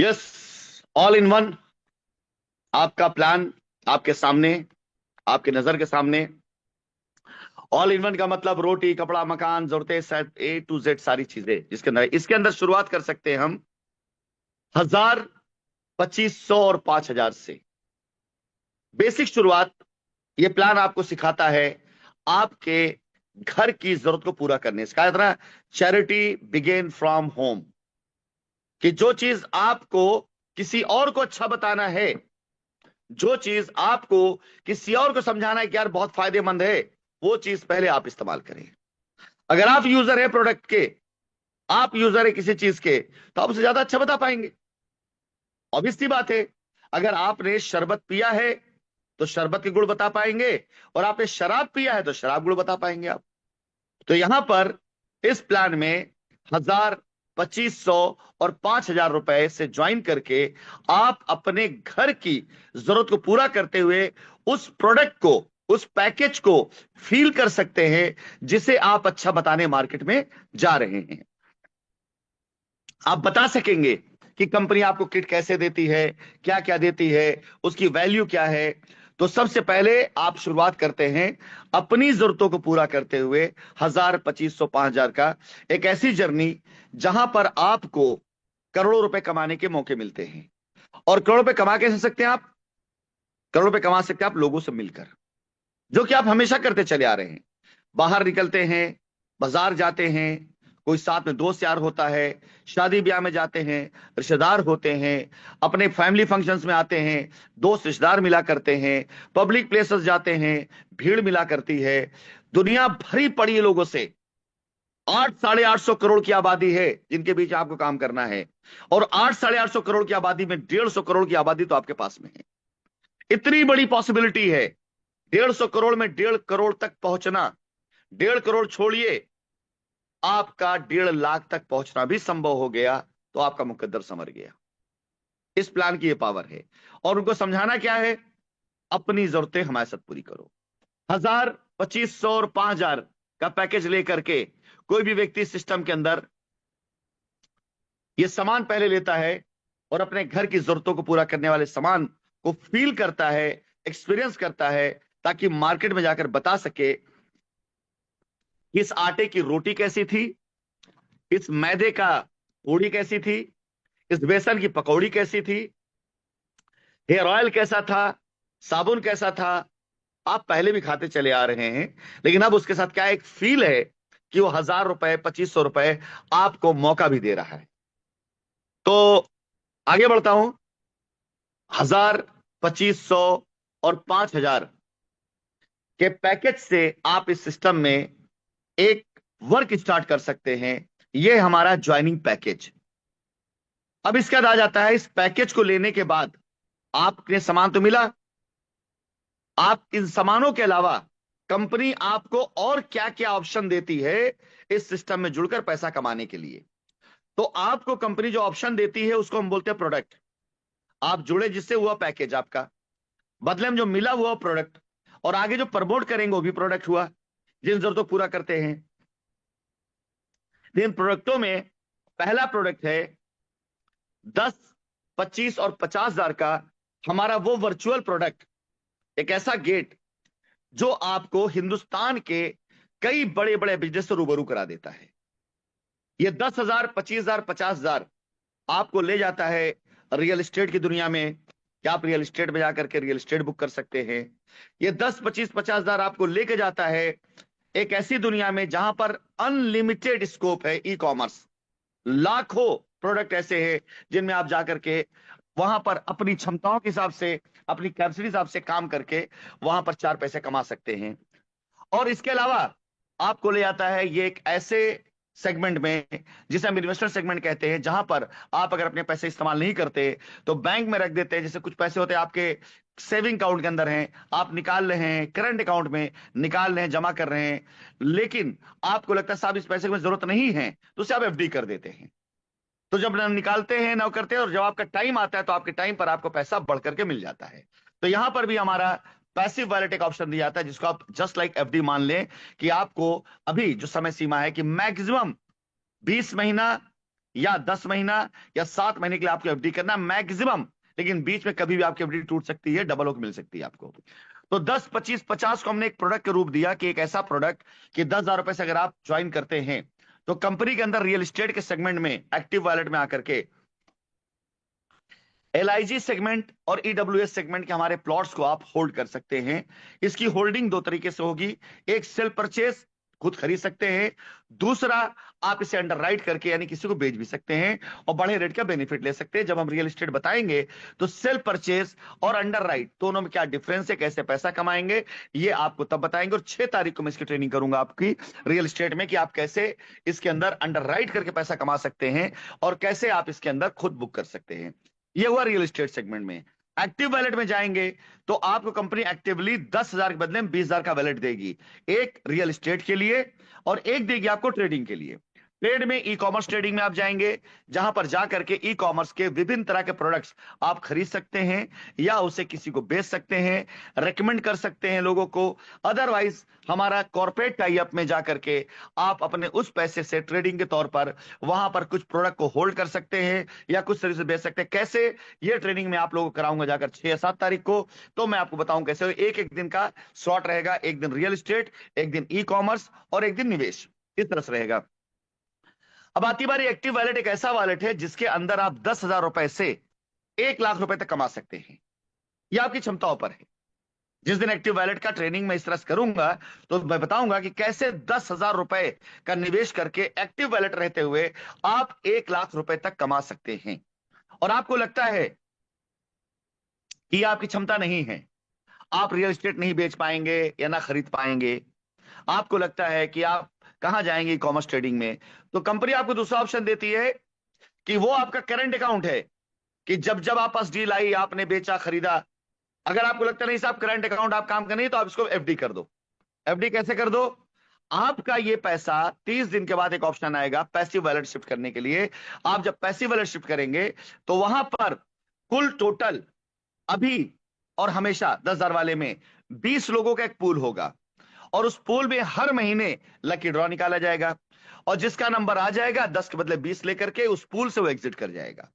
Yes, all in one. आपका plan आपके सामने, आपके नजर के सामने। ऑल इन वन का मतलब रोटी कपड़ा मकान जरूरतें सेट ए टू जेड सारी चीजें जिसके अंदर इसके अंदर शुरुआत कर सकते हैं हम 1000, 2500 और 5000 से। बेसिक शुरुआत। ये प्लान आपको सिखाता है आपके घर की जरूरत को पूरा करने से। कहा जाता है चैरिटी बिगेन फ्रॉम होम, कि जो चीज आपको किसी और को अच्छा बताना है, जो चीज आपको किसी और को समझाना है कि यार बहुत फायदेमंद है, वो चीज पहले आप इस्तेमाल करें। अगर आप यूजर है प्रोडक्ट के, आप यूजर है किसी चीज के, तो आप उसे ज्यादा अच्छा बता पाएंगे। ऑब्वियस सी बात है। अगर आपने शरबत पिया है तो शरबत के गुण बता पाएंगे, और आपने शराब पिया है तो शराब गुण बता पाएंगे आप। तो यहां पर इस प्लान में 1000, 2500 और 5000 रुपए से ज्वाइन करके आप अपने घर की जरूरत को पूरा करते हुए उस प्रोडक्ट को, उस पैकेज को फील कर सकते हैं जिसे आप अच्छा बताने मार्केट में जा रहे हैं। आप बता सकेंगे कि कंपनी आपको किट कैसे देती है, क्या क्या देती है, उसकी वैल्यू क्या है। तो सबसे पहले आप शुरुआत करते हैं अपनी जरूरतों को पूरा करते हुए 1000, 2500, 5000 का एक ऐसी जर्नी जहां पर आपको करोड़ों रुपए कमाने के मौके मिलते हैं। और करोड़ों रुपए कमा कैसे सकते हैं आप? करोड़ों रुपए कमा सकते हैं आप लोगों से मिलकर, जो कि आप हमेशा करते चले आ रहे हैं। बाहर निकलते हैं, बाजार जाते हैं, कोई साथ में दोस्त यार होता है, शादी ब्याह में जाते हैं, रिश्तेदार होते हैं, अपने फैमिली फंक्शंस में आते हैं, दोस्त रिश्तेदार मिला करते हैं, पब्लिक प्लेसेस जाते हैं, भीड़ मिला करती है। दुनिया भरी पड़ी है लोगों से। 800-850 करोड़ की आबादी है जिनके बीच आपको काम करना है। और 800-850 करोड़ की आबादी में 150 करोड़ की आबादी तो आपके पास में है। इतनी बड़ी पॉसिबिलिटी है। 150 करोड़ में 1.5 करोड़ तक पहुंचना, 1.5 करोड़ छोड़िए, आपका 1.5 लाख तक पहुंचना भी संभव हो गया तो आपका मुकद्दर संवर गया। इस प्लान की ये पावर है। और उनको समझाना क्या है? अपनी जरूरतें हमारे साथ पूरी करो। 1000, 2500 और 5000 का पैकेज लेकर के कोई भी व्यक्ति सिस्टम के अंदर ये सामान पहले लेता है और अपने घर की जरूरतों को पूरा करने वाले सामान को फील करता है, एक्सपीरियंस करता है, ताकि मार्केट में जाकर बता सके इस आटे की रोटी कैसी थी, इस मैदे का पूड़ी कैसी थी, इस बेसन की पकौड़ी कैसी थी, हेयर ऑयल कैसा था, साबुन कैसा था। आप पहले भी खाते चले आ रहे हैं, लेकिन अब उसके साथ क्या एक फील है कि वो 1000 रुपए, 2500 रुपए आपको मौका भी दे रहा है। तो आगे बढ़ता हूं। 1000, 2500 और 5000 के पैकेज से आप इस सिस्टम में एक वर्क स्टार्ट कर सकते हैं। यह हमारा ज्वाइनिंग पैकेज। अब इसके बाद आ जाता है, इस पैकेज को लेने के बाद आपने सामान तो मिला, आप इन सामानों के अलावा कंपनी आपको और क्या क्या ऑप्शन देती है इस सिस्टम में जुड़कर पैसा कमाने के लिए। तो आपको कंपनी जो ऑप्शन देती है उसको हम बोलते हैं प्रोडक्ट। आप जुड़े जिससे हुआ पैकेज आपका, बदले में जो मिला हुआ प्रोडक्ट, और आगे जो प्रमोट करेंगे वो भी प्रोडक्ट हुआ जिन जरूरतों को पूरा करते हैं। इन प्रोडक्टों में पहला प्रोडक्ट है 10, 25 और 50,000 का हमारा वो वर्चुअल प्रोडक्ट, एक ऐसा गेट जो आपको हिंदुस्तान के कई बड़े बड़े बिजनेस से रूबरू करा देता है। ये 10,000, 25,000, 50,000 आपको ले जाता है रियल एस्टेट की दुनिया में, कि आप रियल एस्टेट में जाकर के रियल एस्टेट बुक कर सकते हैं। ये 10, 25, 50,000 आपको लेके जाता है एक ऐसी दुनिया में जहां पर अनलिमिटेड स्कोप है। ई कॉमर्स, लाखों प्रोडक्ट ऐसे हैं जिनमें आप जाकर के वहां पर अपनी क्षमताओं के हिसाब से, अपनी कैपेसिटी हिसाब से काम करके वहां पर चार पैसे कमा सकते हैं। और इसके अलावा आपको ले आता है ये एक ऐसे सेगमेंट में जिसे हम इन्वेस्टर सेगमेंट कहते हैं, जहां पर आप अगर अपने पैसे इस्तेमाल नहीं करते तो बैंक में रख देते हैं। जैसे कुछ पैसे होते हैं आपके सेविंग अकाउंट के अंदर हैं, आप निकाल रहे हैं, करंट अकाउंट में निकाल रहे हैं, जमा कर रहे हैं, लेकिन आपको लगता है साहब इस पैसे की जरूरत नहीं है, तो उसे आप एफडी कर देते हैं। तो जब ना निकालते हैं ना करते हैं, और जब आपका टाइम आता है तो आपके टाइम पर आपको पैसा बढ़ करके मिल जाता है। तो यहां पर भी हमारा पैसिव वॉलेट एक ऑप्शन दिया जाता है, जिसको आप जस्ट लाइक एफडी मान लें, कि आपको अभी जो समय सीमा है कि मैक्सिमम 20 महीना या 10 महीना या 7 महीने के लिए आपको एफडी करना मैक्सिमम, लेकिन बीच में कभी भी आपकी एफडी टूट सकती है, डबल होकर मिल सकती है आपको। तो 10, 25, 50 को हमने एक प्रोडक्ट के रूप दिया कि एक ऐसा प्रोडक्ट कि 10,000 रुपए से अगर आप ज्वाइन करते हैं तो कंपनी के अंदर रियल एस्टेट के सेगमेंट में एक्टिव वॉलेट में आकर के एलआईजी सेगमेंट और ईडब्ल्यूएस सेगमेंट के हमारे प्लॉट्स को आप होल्ड कर सकते हैं। इसकी होल्डिंग दो तरीके से होगी, एक सेल परचेज, खुद खरीद सकते हैं, दूसरा आप इसे अंडर राइट करके यानी किसी को बेच भी सकते हैं और बड़े रेट का बेनिफिट ले सकते हैं। जब हम रियल एस्टेट बताएंगे तो सेल परचेज और अंडर राइट दोनों में क्या डिफरेंस है, कैसे पैसा कमाएंगे, ये आपको तब बताएंगे। और 6 तारीख को मैं इसकी ट्रेनिंग करूंगा आपकी रियल एस्टेट में कि आप कैसे इसके अंदर अंडर राइट करके पैसा कमा सकते हैं और कैसे आप इसके अंदर खुद बुक कर सकते हैं। ये हुआ रियल एस्टेट सेगमेंट में। एक्टिव वैलेट में जाएंगे तो आपको कंपनी एक्टिवली 10,000 के बदले में 20,000 का वैलेट देगी, एक रियल एस्टेट के लिए और एक देगी आपको ट्रेडिंग के लिए। ट्रेड में ई कॉमर्स ट्रेडिंग में आप जाएंगे जहां पर जाकर के ई कॉमर्स के विभिन्न तरह के प्रोडक्ट्स आप खरीद सकते हैं या उसे किसी को बेच सकते हैं, रेकमेंड कर सकते हैं लोगों को। अदरवाइज हमारा कॉर्पोरेट टाई अप में जाकर के आप अपने उस पैसे से ट्रेडिंग के तौर पर वहां पर कुछ प्रोडक्ट को होल्ड कर सकते हैं या कुछ सर्विस बेच सकते हैं। कैसे, ये ट्रेनिंग में आप लोगों को कराऊंगा जाकर 6 या 7 तारीख को, तो मैं आपको बताऊं कैसे। एक एक दिन का स्लॉट रहेगा, एक दिन रियल एस्टेट, एक दिन ई कॉमर्स और एक दिन निवेश, इस तरह से रहेगा। अब आती बारी एक्टिव वैलेट, एक ऐसा वैलेट है जिसके अंदर आप 10,000 रुपए से 1 लाख रुपए तक कमा सकते हैं। यह आपकी क्षमताओं पर है। जिस दिन एक्टिव वैलेट का ट्रेनिंग मैं इस तरह से करूंगा तो मैं बताऊंगा कि कैसे 10,000 रुपए का निवेश करके एक्टिव वैलेट रहते हुए आप 1 लाख रुपए तक कमा सकते हैं। और आपको लगता है कि आपकी क्षमता नहीं है, आप रियल एस्टेट नहीं बेच पाएंगे या ना खरीद पाएंगे, आपको लगता है कि आप कहां जाएंगे कॉमर्स ट्रेडिंग में, तो कंपनी आपको दूसरा ऑप्शन देती है कि वो आपका करंट अकाउंट है कि जब जब आप पास डील आई आपने बेचा खरीदा। अगर आपको लगता नहीं साहब करंट अकाउंट आप काम करनी है तो आप इसको एफडी कर दो। एफडी कैसे कर दो, आपका ये पैसा 30 दिन के बाद एक ऑप्शन आएगा पैसिव वैलेट शिफ्ट करने के लिए। आप जब पैसिव वैलेट शिफ्ट करेंगे तो वहां पर कुल टोटल अभी और हमेशा 10,000 वाले में 20 लोगों का एक पूल होगा और उस पूल में हर महीने लकी ड्रॉ निकाला जाएगा और जिसका नंबर आ जाएगा 10 के बदले 20 लेकर के उस पूल से वो एग्जिट कर जाएगा।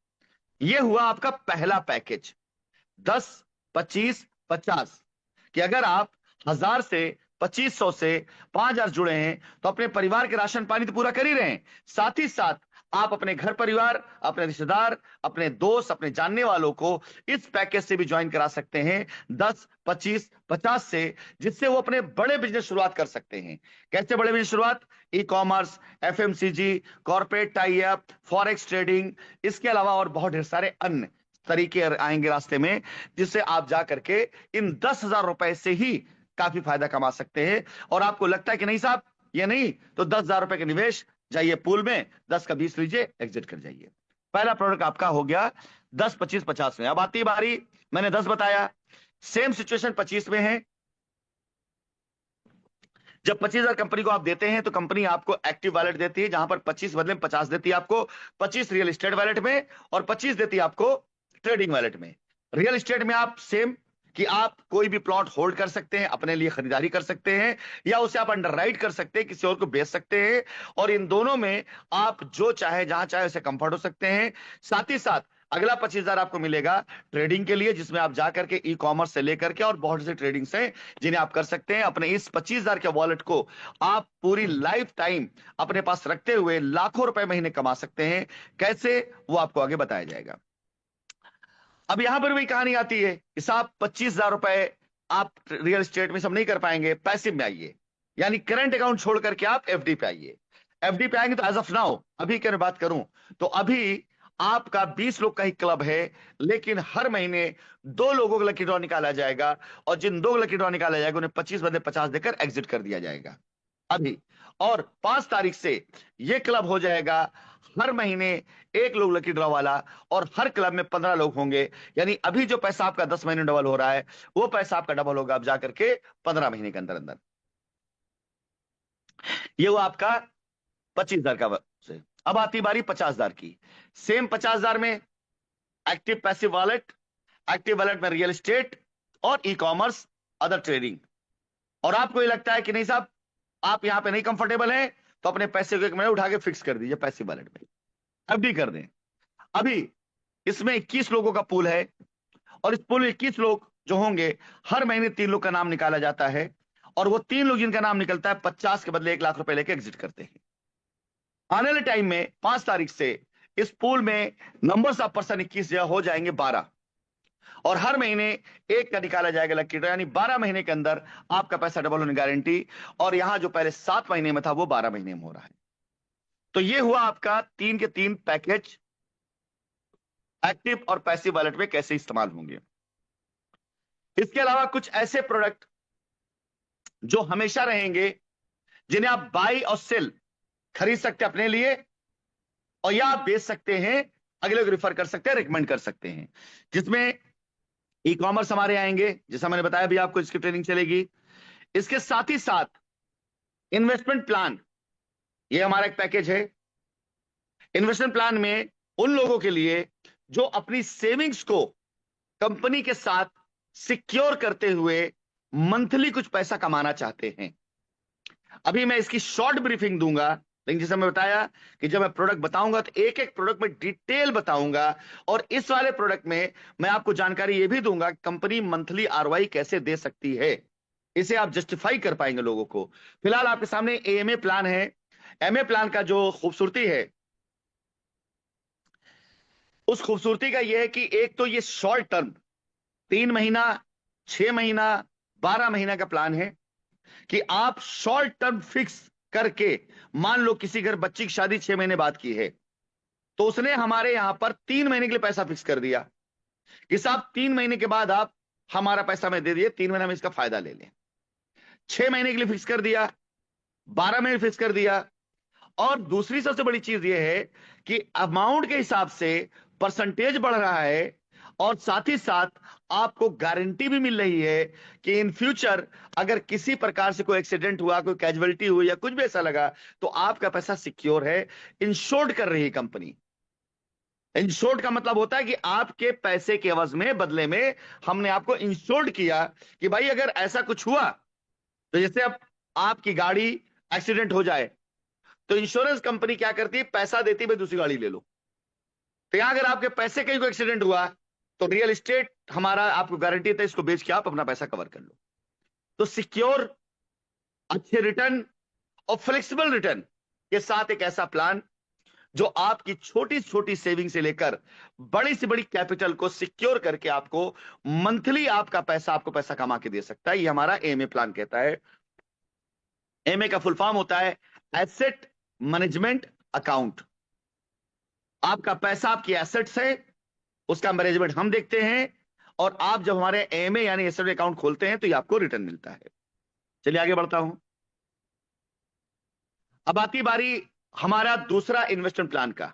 यह हुआ आपका पहला पैकेज 10, 25, 50 कि अगर आप 1,000 से 2,500 से 5,000 जुड़े हैं तो अपने परिवार के राशन पानी तो पूरा कर ही रहे हैं, साथ ही साथ आप अपने घर परिवार, अपने रिश्तेदार, अपने दोस्त, अपने जानने वालों को इस पैकेज से भी ज्वाइन करा सकते हैं 10, 25, 50 से, जिससे वो अपने बड़े बिजनेस शुरुआत कर सकते हैं। कैसे बड़े बिजनेस शुरुआत, e commerce, FMCG, corporate tie up, forex trading, इसके अलावा और बहुत ढेर सारे अन्य तरीके आएंगे रास्ते में जिससे आप जा करके इन 10,000 रुपए से ही काफी फायदा कमा सकते हैं। और आपको लगता है कि नहीं साहब ये नहीं, तो 10,000 रुपए का निवेश, जाइए पूल में 10 का 20 लीजिए, एग्जिट कर जाइए। पहला प्रोडक्ट आपका हो गया 10, 25, 50 में। अब आती बारी, मैंने 10 बताया, सेम सिचुएशन 25 में है। जब 25,000 कंपनी को आप देते हैं तो कंपनी आपको एक्टिव वैलेट देती है जहां पर 25 बदले में 50 देती है आपको, 25 रियल एस्टेट वैलेट में और 25 देती है आपको ट्रेडिंग वैलेट में। रियल एस्टेट में आप सेम कि आप कोई भी प्लॉट होल्ड कर सकते हैं, अपने लिए खरीदारी कर सकते हैं या उसे आप अंडर राइट कर सकते हैं, किसी और को बेच सकते हैं। और इन दोनों में आप जो चाहे जहां चाहे उसे कंफर्ट हो सकते हैं। साथ ही साथ अगला 25,000 आपको मिलेगा ट्रेडिंग के लिए, जिसमें आप जाकर के ई कॉमर्स से लेकर के और बहुत से ट्रेडिंग्स हैं जिन्हें आप कर सकते हैं। अपने इस 25,000 के वॉलेट को आप पूरी लाइफ टाइम अपने पास रखते हुए लाखों रुपए महीने कमा सकते हैं। कैसे, वो आपको आगे बताया जाएगा। अब यहां पर वही कहानी आती है कि साहब 25,000 रुपए आप रियल एस्टेट में सब नहीं कर पाएंगे, पैसिव में आइए, यानी करंट अकाउंट छोड़ करके आप एफडी पे आइए। एफडी पे आएंगे तो एज ऑफ नाउ अभी की बात करूं तो अभी आपका 20 लोग का ही क्लब है, लेकिन हर महीने 2 लोगों का लकी ड्रॉ निकाला जाएगा और जिन 2 लकी ड्रॉ निकाला जाएगा उन्हें 25 बदले 50 देकर एग्जिट कर दिया जाएगा अभी। और 5 तारीख से यह क्लब हो जाएगा हर महीने 1 लोग लकी ड्रॉ वाला और हर क्लब में 15 लोग होंगे। यानी अभी जो पैसा आपका 10 महीने डबल हो रहा है वो पैसा आपका डबल होगा आप जाकर के 15 महीने के अंदर अंदर। ये वो आपका 25,000 का से। अब आती बारी 50,000 की। सेम 50,000 में active passive wallet, active wallet में रियल एस्टेट और ई कॉमर्स, अदर ट्रेडिंग। और आपको ये लगता है कि नहीं साहब आप यहां पे नहीं कंफर्टेबल हैं तो अपने पैसे को एक महीने उठा के फिक्स कर दीजिए पैसिव वॉलेट में। एफडी कर दें। अभी इसमें 21 लोगों का पूल है, और इस पूल में 21 लोग जो होंगे, हर महीने 3 लोग का नाम निकाला जाता है, और वो 3 लोग जिनका नाम निकलता है 50 के बदले 1 लाख रुपए लेके एग्जिट करते हैं। आने वाले टाइम में 5 तारीख से इस पूल में नंबर्स ऑफ पर्सन 21 जगह हो जाएंगे 12, और हर महीने एक का निकाला जाएगा लकी ड्रॉ, यानी 12 महीने के अंदर आपका पैसा डबल होने गारंटी। और यहां जो पहले 7 महीने में था वो 12 महीने में हो रहा है। तो ये हुआ आपका 3 के 3 पैकेज, एक्टिव और पैसिव वॉलेट में कैसे इस्तेमाल होंगे। इसके अलावा कुछ ऐसे प्रोडक्ट जो हमेशा रहेंगे, जिन्हें आप बाई और सेल खरीद सकते हैं अपने लिए, और या आप बेच सकते हैं, अगले को रिफर कर सकते हैं, रिकमेंड कर सकते हैं, जिसमें ई कॉमर्स हमारे आएंगे, जैसा मैंने बताया भी आपको, इसकी ट्रेनिंग चलेगी। इसके साथ ही साथ इन्वेस्टमेंट प्लान, ये हमारा एक पैकेज है। इन्वेस्टमेंट प्लान में उन लोगों के लिए जो अपनी सेविंग्स को कंपनी के साथ सिक्योर करते हुए मंथली कुछ पैसा कमाना चाहते हैं। अभी मैं इसकी शॉर्ट ब्रीफिंग दूंगा, लेकिन जैसे मैं बताया कि जब मैं प्रोडक्ट बताऊंगा तो एक एक प्रोडक्ट में डिटेल बताऊंगा, और इस वाले प्रोडक्ट में मैं आपको जानकारी यह भी दूंगा कि कंपनी मंथली आरओआई कैसे दे सकती है, इसे आप जस्टिफाई कर पाएंगे लोगों को। फिलहाल आपके सामने एएमए प्लान है। एमए प्लान का जो खूबसूरती है, उस खूबसूरती का यह है कि एक तो ये शॉर्ट टर्म 3 महीना, 6 महीना, 12 महीना का प्लान है, कि आप शॉर्ट टर्म फिक्स करके, मान लो किसी घर बच्ची की शादी 6 महीने बाद की है, तो उसने हमारे यहां पर 3 महीने के लिए पैसा फिक्स कर दिया कि साहब 3 महीने के बाद आप हमारा पैसा में दे दिए, 3 महीने में इसका फायदा ले लें। 6 महीने के लिए फिक्स कर दिया, 12 महीने फिक्स कर दिया। और दूसरी सबसे बड़ी चीज यह है कि अमाउंट के हिसाब से परसेंटेज बढ़ रहा है, और साथ ही साथ आपको गारंटी भी मिल रही है कि इन फ्यूचर अगर किसी प्रकार से कोई एक्सीडेंट हुआ, कोई कैजुअलिटी हुई या कुछ भी ऐसा लगा, तो आपका पैसा सिक्योर है। इंश्योर्ड कर रही है कंपनी। इंश्योर्ड का मतलब होता है कि आपके पैसे के एवज में, बदले में हमने आपको इंश्योर्ड किया कि भाई अगर ऐसा कुछ हुआ, तो जैसे अब आपकी गाड़ी एक्सीडेंट हो जाए, तो इंश्योरेंस कंपनी क्या करती है, पैसा देती है भाई दूसरी गाड़ी ले लो। तो यहां अगर आपके पैसे कहीं कोई एक्सीडेंट हुआ, तो रियल एस्टेट हमारा आपको गारंटी था, इसको बेच के आप अपना पैसा कवर कर लो। तो सिक्योर, अच्छे रिटर्न और फ्लेक्सिबल रिटर्न के साथ एक ऐसा प्लान जो आपकी छोटी छोटी सेविंग से लेकर बड़ी से बड़ी कैपिटल को सिक्योर करके आपको मंथली आपको पैसा कमा के दे सकता है। ये हमारा एमए प्लान कहता है। एमए का फुल फॉर्म होता है एसेट मैनेजमेंट अकाउंट। आपका पैसा आपकी एसेट्स है, उसका मैनेजमेंट हम देखते हैं, और आप जब हमारे एमए यानी एसेट अकाउंट खोलते हैं तो ये आपको रिटर्न मिलता है। चलिए आगे बढ़ता हूं। अब आती बारी हमारा दूसरा इन्वेस्टमेंट प्लान का,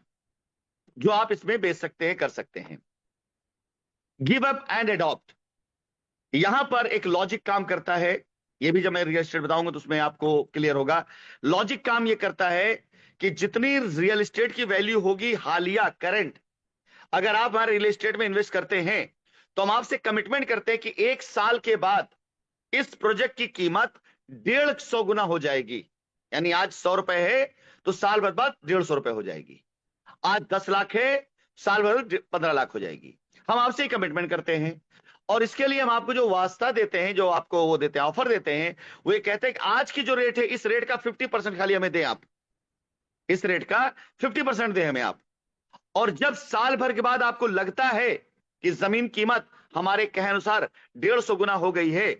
जो आप इसमें बेच सकते हैं, कर सकते हैं। Give up and adopt. यहां पर एक लॉजिक काम करता है, ये भी जब मैं रियल एस्टेट बताऊंगा तो उसमें आपको क्लियर होगा। लॉजिक काम ये करता है कि जितनी रियल एस्टेट की वैल्यू होगी हालिया, करंट, अगर आप हमारे रियल एस्टेट में इन्वेस्ट करते हैं, तो हम आपसे कमिटमेंट करते हैं कि 1 साल के बाद इस प्रोजेक्ट की कीमत 150 गुना हो जाएगी। यानी आज 100 रुपए है, तो साल भर बाद 150 रुपए हो जाएगी। आज 10 लाख है, साल भर 15 लाख हो जाएगी। हम आपसे कमिटमेंट करते हैं, और इसके लिए हम आपको जो वास्ता देते हैं, जो आपको वो देते हैं, ऑफर देते हैं, वो ये कहते हैं कि आज की जो रेट है, इस रेट का 50% खाली हमें दें आप, इस रेट का 50% दें हमें आप। और जब साल भर के बाद आपको लगता है कि जमीन कीमत हमारे कहे अनुसार 150 गुना हो गई है,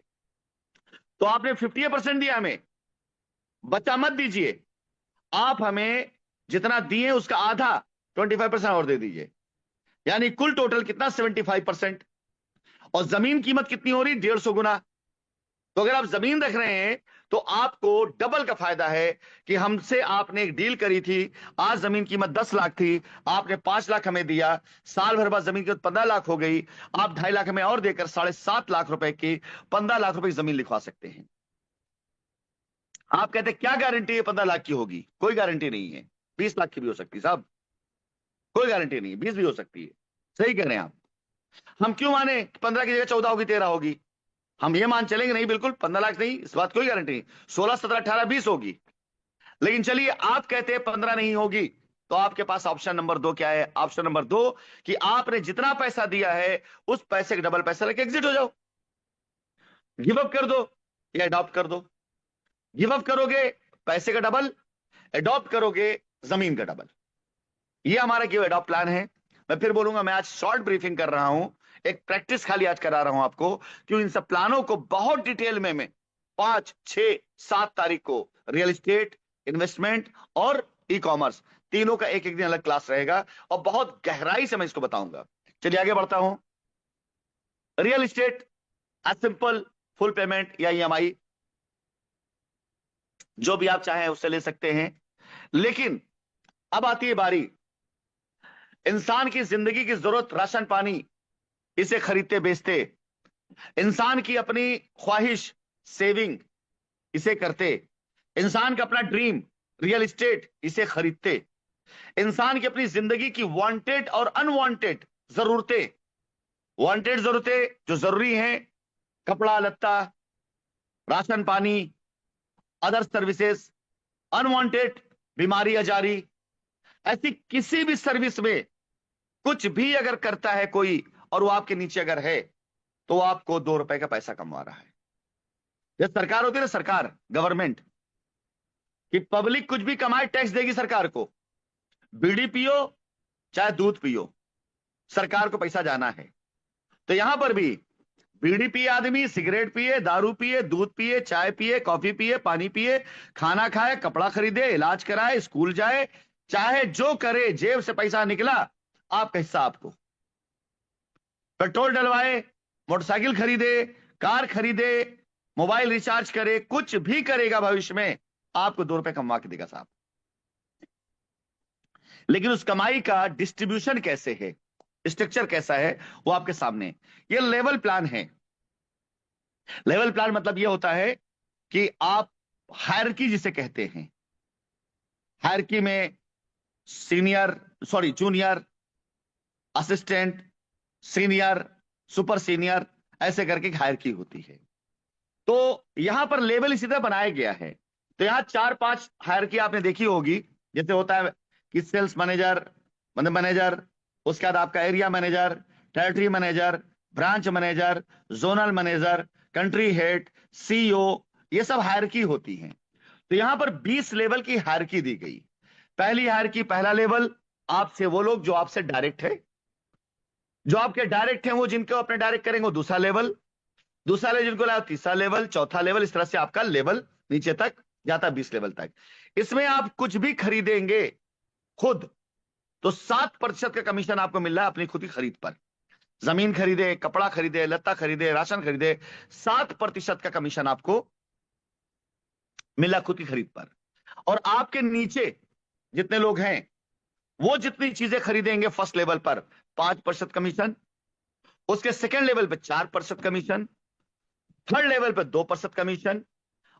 तो आपने 50% दिया, हमें बचा मत दीजिए, आप हमें जितना दिए उसका आधा 25% और दे दीजिए। यानी कुल टोटल कितना, 75%। और जमीन कीमत कितनी हो रही, 150 गुना। तो अगर आप जमीन रख रहे हैं तो आपको डबल का फायदा है कि हमसे आपने एक डील करी थी, आज जमीन कीमत 10 लाख थी, आपने 5 लाख हमें दिया, साल भर बाद जमीन कीमत 15 लाख हो गई, आप 2.5 लाख हमें और देकर 7.5 लाख रुपए की 15 लाख रुपए की जमीन लिखवा सकते हैं। आप कहते हैं क्या गारंटी है 15 लाख की होगी? कोई गारंटी नहीं है, 20 लाख की भी हो सकती है साहब, कोई गारंटी नहीं, 20 भी हो सकती है। सही कह रहे हैं आप। हम क्यों माने 15 की जगह 14 होगी, 13 होगी? हम ये मान चलेंगे नहीं, बिल्कुल 15 लाख नहीं, इस बात कोई गारंटी नहीं, 16, 17, 18, 20 होगी। लेकिन चलिए आप कहते हैं 15 नहीं होगी, तो आपके पास ऑप्शन नंबर 2 क्या है? ऑप्शन नंबर 2 कि आपने जितना पैसा दिया है उस पैसे का डबल पैसा लेके एग्जिट हो जाओ, गिव अप कर दो या अडॉप्ट कर दो। गिव अप करोगे पैसे का डबल, अडॉप्ट करोगे जमीन का डबल। ये हमारा गिव अडॉप्ट प्लान है। मैं फिर बोलूंगा, मैं आज शॉर्ट ब्रीफिंग कर रहा हूं, एक प्रैक्टिस खाली आज करा रहा हूं आपको, क्यों इन सब प्लानों को बहुत डिटेल में मैं 5, 6, 7 तारीख को रियल एस्टेट, इन्वेस्टमेंट और ई कॉमर्स तीनों का एक एक दिन अलग क्लास रहेगा और बहुत गहराई से मैं इसको बताऊंगा। चलिए आगे बढ़ता हूं। Real estate as simple, full payment या ईएमआई, जो भी आप चाहें उससे ले सकते हैं। लेकिन अब आती है बारी, इंसान की जिंदगी की जरूरत राशन पानी, इसे खरीदते बेचते, इंसान की अपनी ख्वाहिश सेविंग, इसे करते, इंसान का अपना ड्रीम रियल एस्टेट, इसे खरीदते, इंसान की अपनी जिंदगी की वांटेड और अनवांटेड जरूरतें, वांटेड जरूरतें जो जरूरी हैं, कपड़ा लत्ता, राशन पानी, अदर सर्विसेज, अनवांटेड बीमारी अजारी, ऐसी किसी भी सर्विस में कुछ भी अगर करता है कोई और वो आपके नीचे अगर है, तो आपको 2 रुपए का पैसा कमवा रहा है। जब सरकार होती है ना, सरकार, गवर्नमेंट, कि पब्लिक कुछ भी कमाए टैक्स देगी सरकार को। बीड़ी पियो चाहे दूध पियो, सरकार को पैसा जाना है। तो यहां पर भी बीड़ी पिए आदमी, सिगरेट पिए, दारू पिए, दूध पिए, चाय पिए, कॉफी पिए, पानी पिए, खाना खाए, कपड़ा खरीदे, इलाज कराए, स्कूल जाए, चाहे जो करे, जेब से पैसा निकला, आपका हिस्सा आपको। पेट्रोल डलवाए, मोटरसाइकिल खरीदे, कार खरीदे, मोबाइल रिचार्ज करे, कुछ भी करेगा भविष्य में, आपको 2 रुपए कमा के देगा साहब। लेकिन उस कमाई का डिस्ट्रीब्यूशन कैसे है, स्ट्रक्चर कैसा है, वो आपके सामने। ये लेवल प्लान है। लेवल प्लान मतलब ये होता है कि आप हायरकी जिसे कहते हैं, हायरकी में junior, assistant, senior, super senior, ऐसे करके हायरकी होती है। तो यहां पर लेवल इसी तरह बनाया गया है। तो यहां 4-5 हायरकी आपने देखी होगी, जैसे होता है कि सेल्स मैनेजर, मैनेजर, उसके बाद आपका area manager, territory manager, branch manager, zonal manager, country head, CEO, ये सब हायरकी होती हैं। तो यहां पर 20 लेवल की हायरकी दी गई। पहली हायरकी, पहला लेवल, आपसे वो लोग जो आपसे डायरेक्ट है, जो आपके डायरेक्ट हैं, वो जिनको अपने डायरेक्ट करेंगे वो दूसरा लेवल, दूसरा लेवल जिनको लाया तीसरा लेवल, चौथा लेवल, इस तरह से आपका लेवल नीचे तक जाता है 20 लेवल तक। इसमें आप कुछ भी खरीदेंगे खुद, तो 7% का कमीशन आपको मिल रहा है अपनी खुद की खरीद पर। जमीन खरीदे, कपड़ा खरीदे, लत्ता खरीदे, राशन खरीदे, 7% का कमीशन आपको मिला खुद की खरीद पर। और आपके नीचे जितने लोग हैं, वो जितनी चीजें खरीदेंगे फर्स्ट लेवल पर 5% कमीशन, उसके सेकेंड लेवल पे 4% कमीशन, थर्ड लेवल पे 2% कमीशन,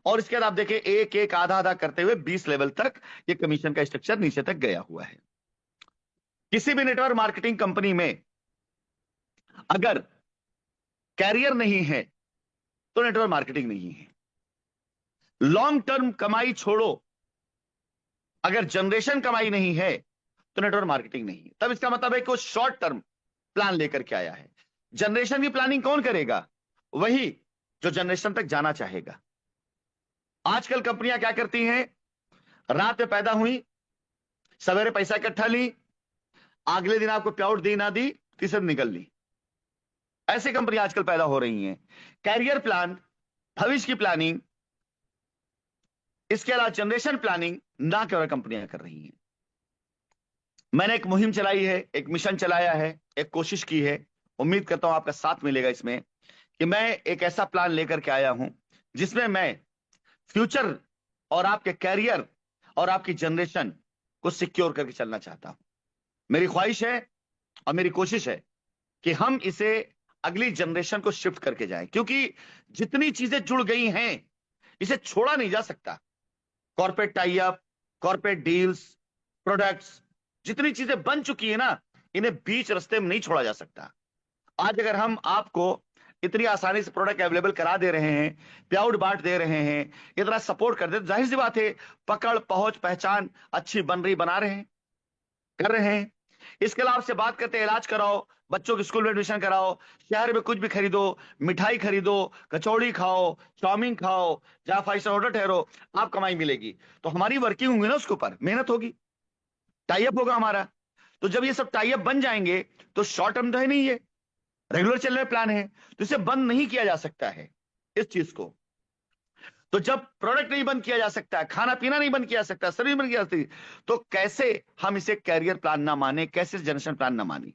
और इसके बाद आप देखिए एक एक आधा आधा करते हुए 20 लेवल तक ये कमीशन का स्ट्रक्चर नीचे तक गया हुआ है। किसी भी नेटवर्क मार्केटिंग कंपनी में अगर कैरियर नहीं है तो नेटवर्क मार्केटिंग नहीं है। लॉन्ग टर्म कमाई छोड़ो, अगर जनरेशन कमाई नहीं है तो नेटवर्क मार्केटिंग नहीं है। तब इसका मतलब है कि वो शॉर्ट टर्म प्लान लेकर के आया है। जनरेशन की प्लानिंग कौन करेगा? वही जो जनरेशन तक जाना चाहेगा। आजकल कंपनियां क्या करती हैं, रात में पैदा हुई, सवेरे पैसा इकट्ठा ली, अगले दिन आपको प्याउट दी ना दी, तीसरे दिन निकल ली। ऐसी कंपनी आजकल पैदा हो रही हैं। कैरियर प्लान, भविष्य की प्लानिंग, इसके अलावा जनरेशन प्लानिंग ना केवल कंपनियां कर रही हैं। मैंने एक मुहिम चलाई है, एक मिशन चलाया है, एक कोशिश की है, उम्मीद करता हूं आपका साथ मिलेगा इसमें, कि मैं एक ऐसा प्लान लेकर के आया हूं जिसमें मैं फ्यूचर और आपके कैरियर और आपकी जनरेशन को सिक्योर करके चलना चाहता हूं। मेरी ख्वाहिश है और मेरी कोशिश है कि हम इसे अगली जनरेशन को शिफ्ट करके जाएं, क्योंकि जितनी चीजें जुड़ गई हैं इसे छोड़ा नहीं जा सकता। Corporate tie up, corporate deals, products, जितनी चीजें बन चुकी है ना, इन्हें बीच रास्ते में नहीं छोड़ा जा सकता। आज अगर हम आपको इतनी आसानी से प्रोडक्ट अवेलेबल करा दे रहे हैं, प्याउड बांट दे रहे हैं, इतना सपोर्ट कर दे, तो जाहिर सी बात है पकड़ पहुंच पहचान अच्छी बन रही, बना रहे हैं। कर रहे हैं। इसके अलावा आपसे बात करते हैं इलाज कराओ, बच्चों के स्कूल में एडमिशन कराओ, शहर में कुछ भी खरीदो, मिठाई खरीदो, कचौड़ी खाओ, चाउमीन खाओ, जहां 5 स्टार होटल ठहरो, आप कमाई मिलेगी। तो हमारी वर्किंग होंगी ना, उसके ऊपर मेहनत होगी, टाई अप होगा हमारा। तो जब ये सब टाई अप बन जाएंगे तो शॉर्ट टर्म तो है नहीं, ये रेगुलर चल रहे प्लान है, तो इसे बंद नहीं किया जा सकता है इस चीज को। तो जब प्रोडक्ट नहीं बंद किया जा सकता है, खाना पीना नहीं बंद किया जा सकता, सर्विस बंद किया जा सकती, तो कैसे हम इसे कैरियर प्लान ना माने, कैसे जनरेशन प्लान ना माने।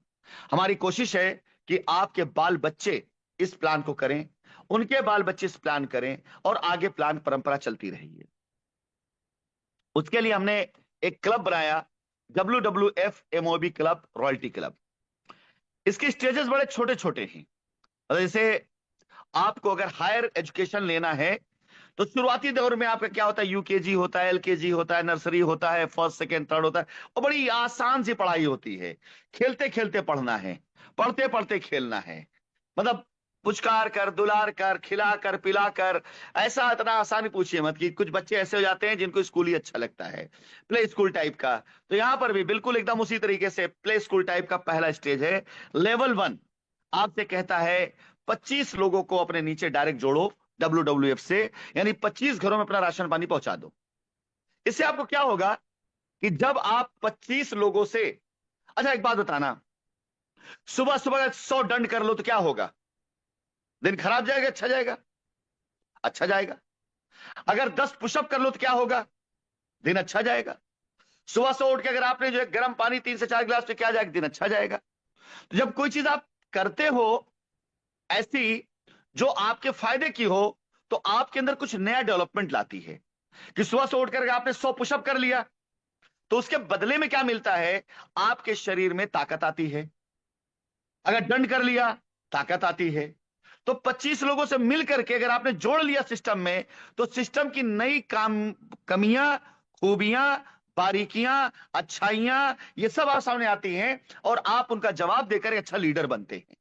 हमारी कोशिश है कि आपके बाल बच्चे इस प्लान को करें, उनके बाल बच्चे इस प्लान करें, और आगे प्लान परंपरा चलती रही है। उसके लिए हमने एक क्लब बनाया, WWF क्लब, रॉयल्टी क्लब। इसके स्टेजेस बड़े छोटे छोटे हैं। जैसे आपको अगर हायर एजुकेशन लेना है तो शुरुआती दौर में आपका क्या होता है, यूकेजी होता है, एलकेजी होता है, नर्सरी होता है, फर्स्ट सेकंड थर्ड होता है, और बड़ी आसान सी पढ़ाई होती है। खेलते खेलते पढ़ना है, पढ़ते पढ़ते खेलना है। मतलब पुचकार कर, दुलार कर, खिला कर, पिला कर, ऐसा इतना आसान ही पूछिए मत कि कुछ बच्चे ऐसे हो जाते हैं जिनको स्कूल ही अच्छा लगता है, प्ले स्कूल टाइप का। तो यहां पर भी बिल्कुल एकदम उसी तरीके से प्ले स्कूल टाइप का पहला स्टेज है, लेवल 1। आपसे कहता है 25 लोगों को अपने नीचे डायरेक्ट जोड़ो WWF से, यानी 25 घरों में अपना राशन पानी पहुंचा दो। इससे आपको क्या होगा कि जब आप 25 लोगों से, अच्छा एक बात बताना, सुबह सुबह 100 दंड कर लो तो क्या होगा? दिन खराब जाएगा, अच्छा जाएगा? अच्छा जाएगा। अगर 10 पुशअप कर लो तो क्या होगा? दिन अच्छा जाएगा। सुबह से उठ के अगर आपने जो है गर्म पानी 3 से 4 गिलास पे, क्या जाएगा? दिन अच्छा जाएगा। तो जब कोई चीज आप करते हो ऐसी जो आपके फायदे की हो, तो आपके अंदर कुछ नया डेवलपमेंट लाती है। कि सुबह से उठकर आपने 100 पुशअप कर लिया, तो उसके बदले में क्या मिलता है? आपके शरीर में ताकत आती है। अगर दंड कर लिया, ताकत आती है। तो 25 लोगों से मिलकर के अगर आपने जोड़ लिया सिस्टम में, तो सिस्टम की नई कमियां, खूबियां, बारीकियां, अच्छाइयां, ये सब आप सामने आती हैं, और आप उनका जवाब देकर एक अच्छा लीडर बनते हैं।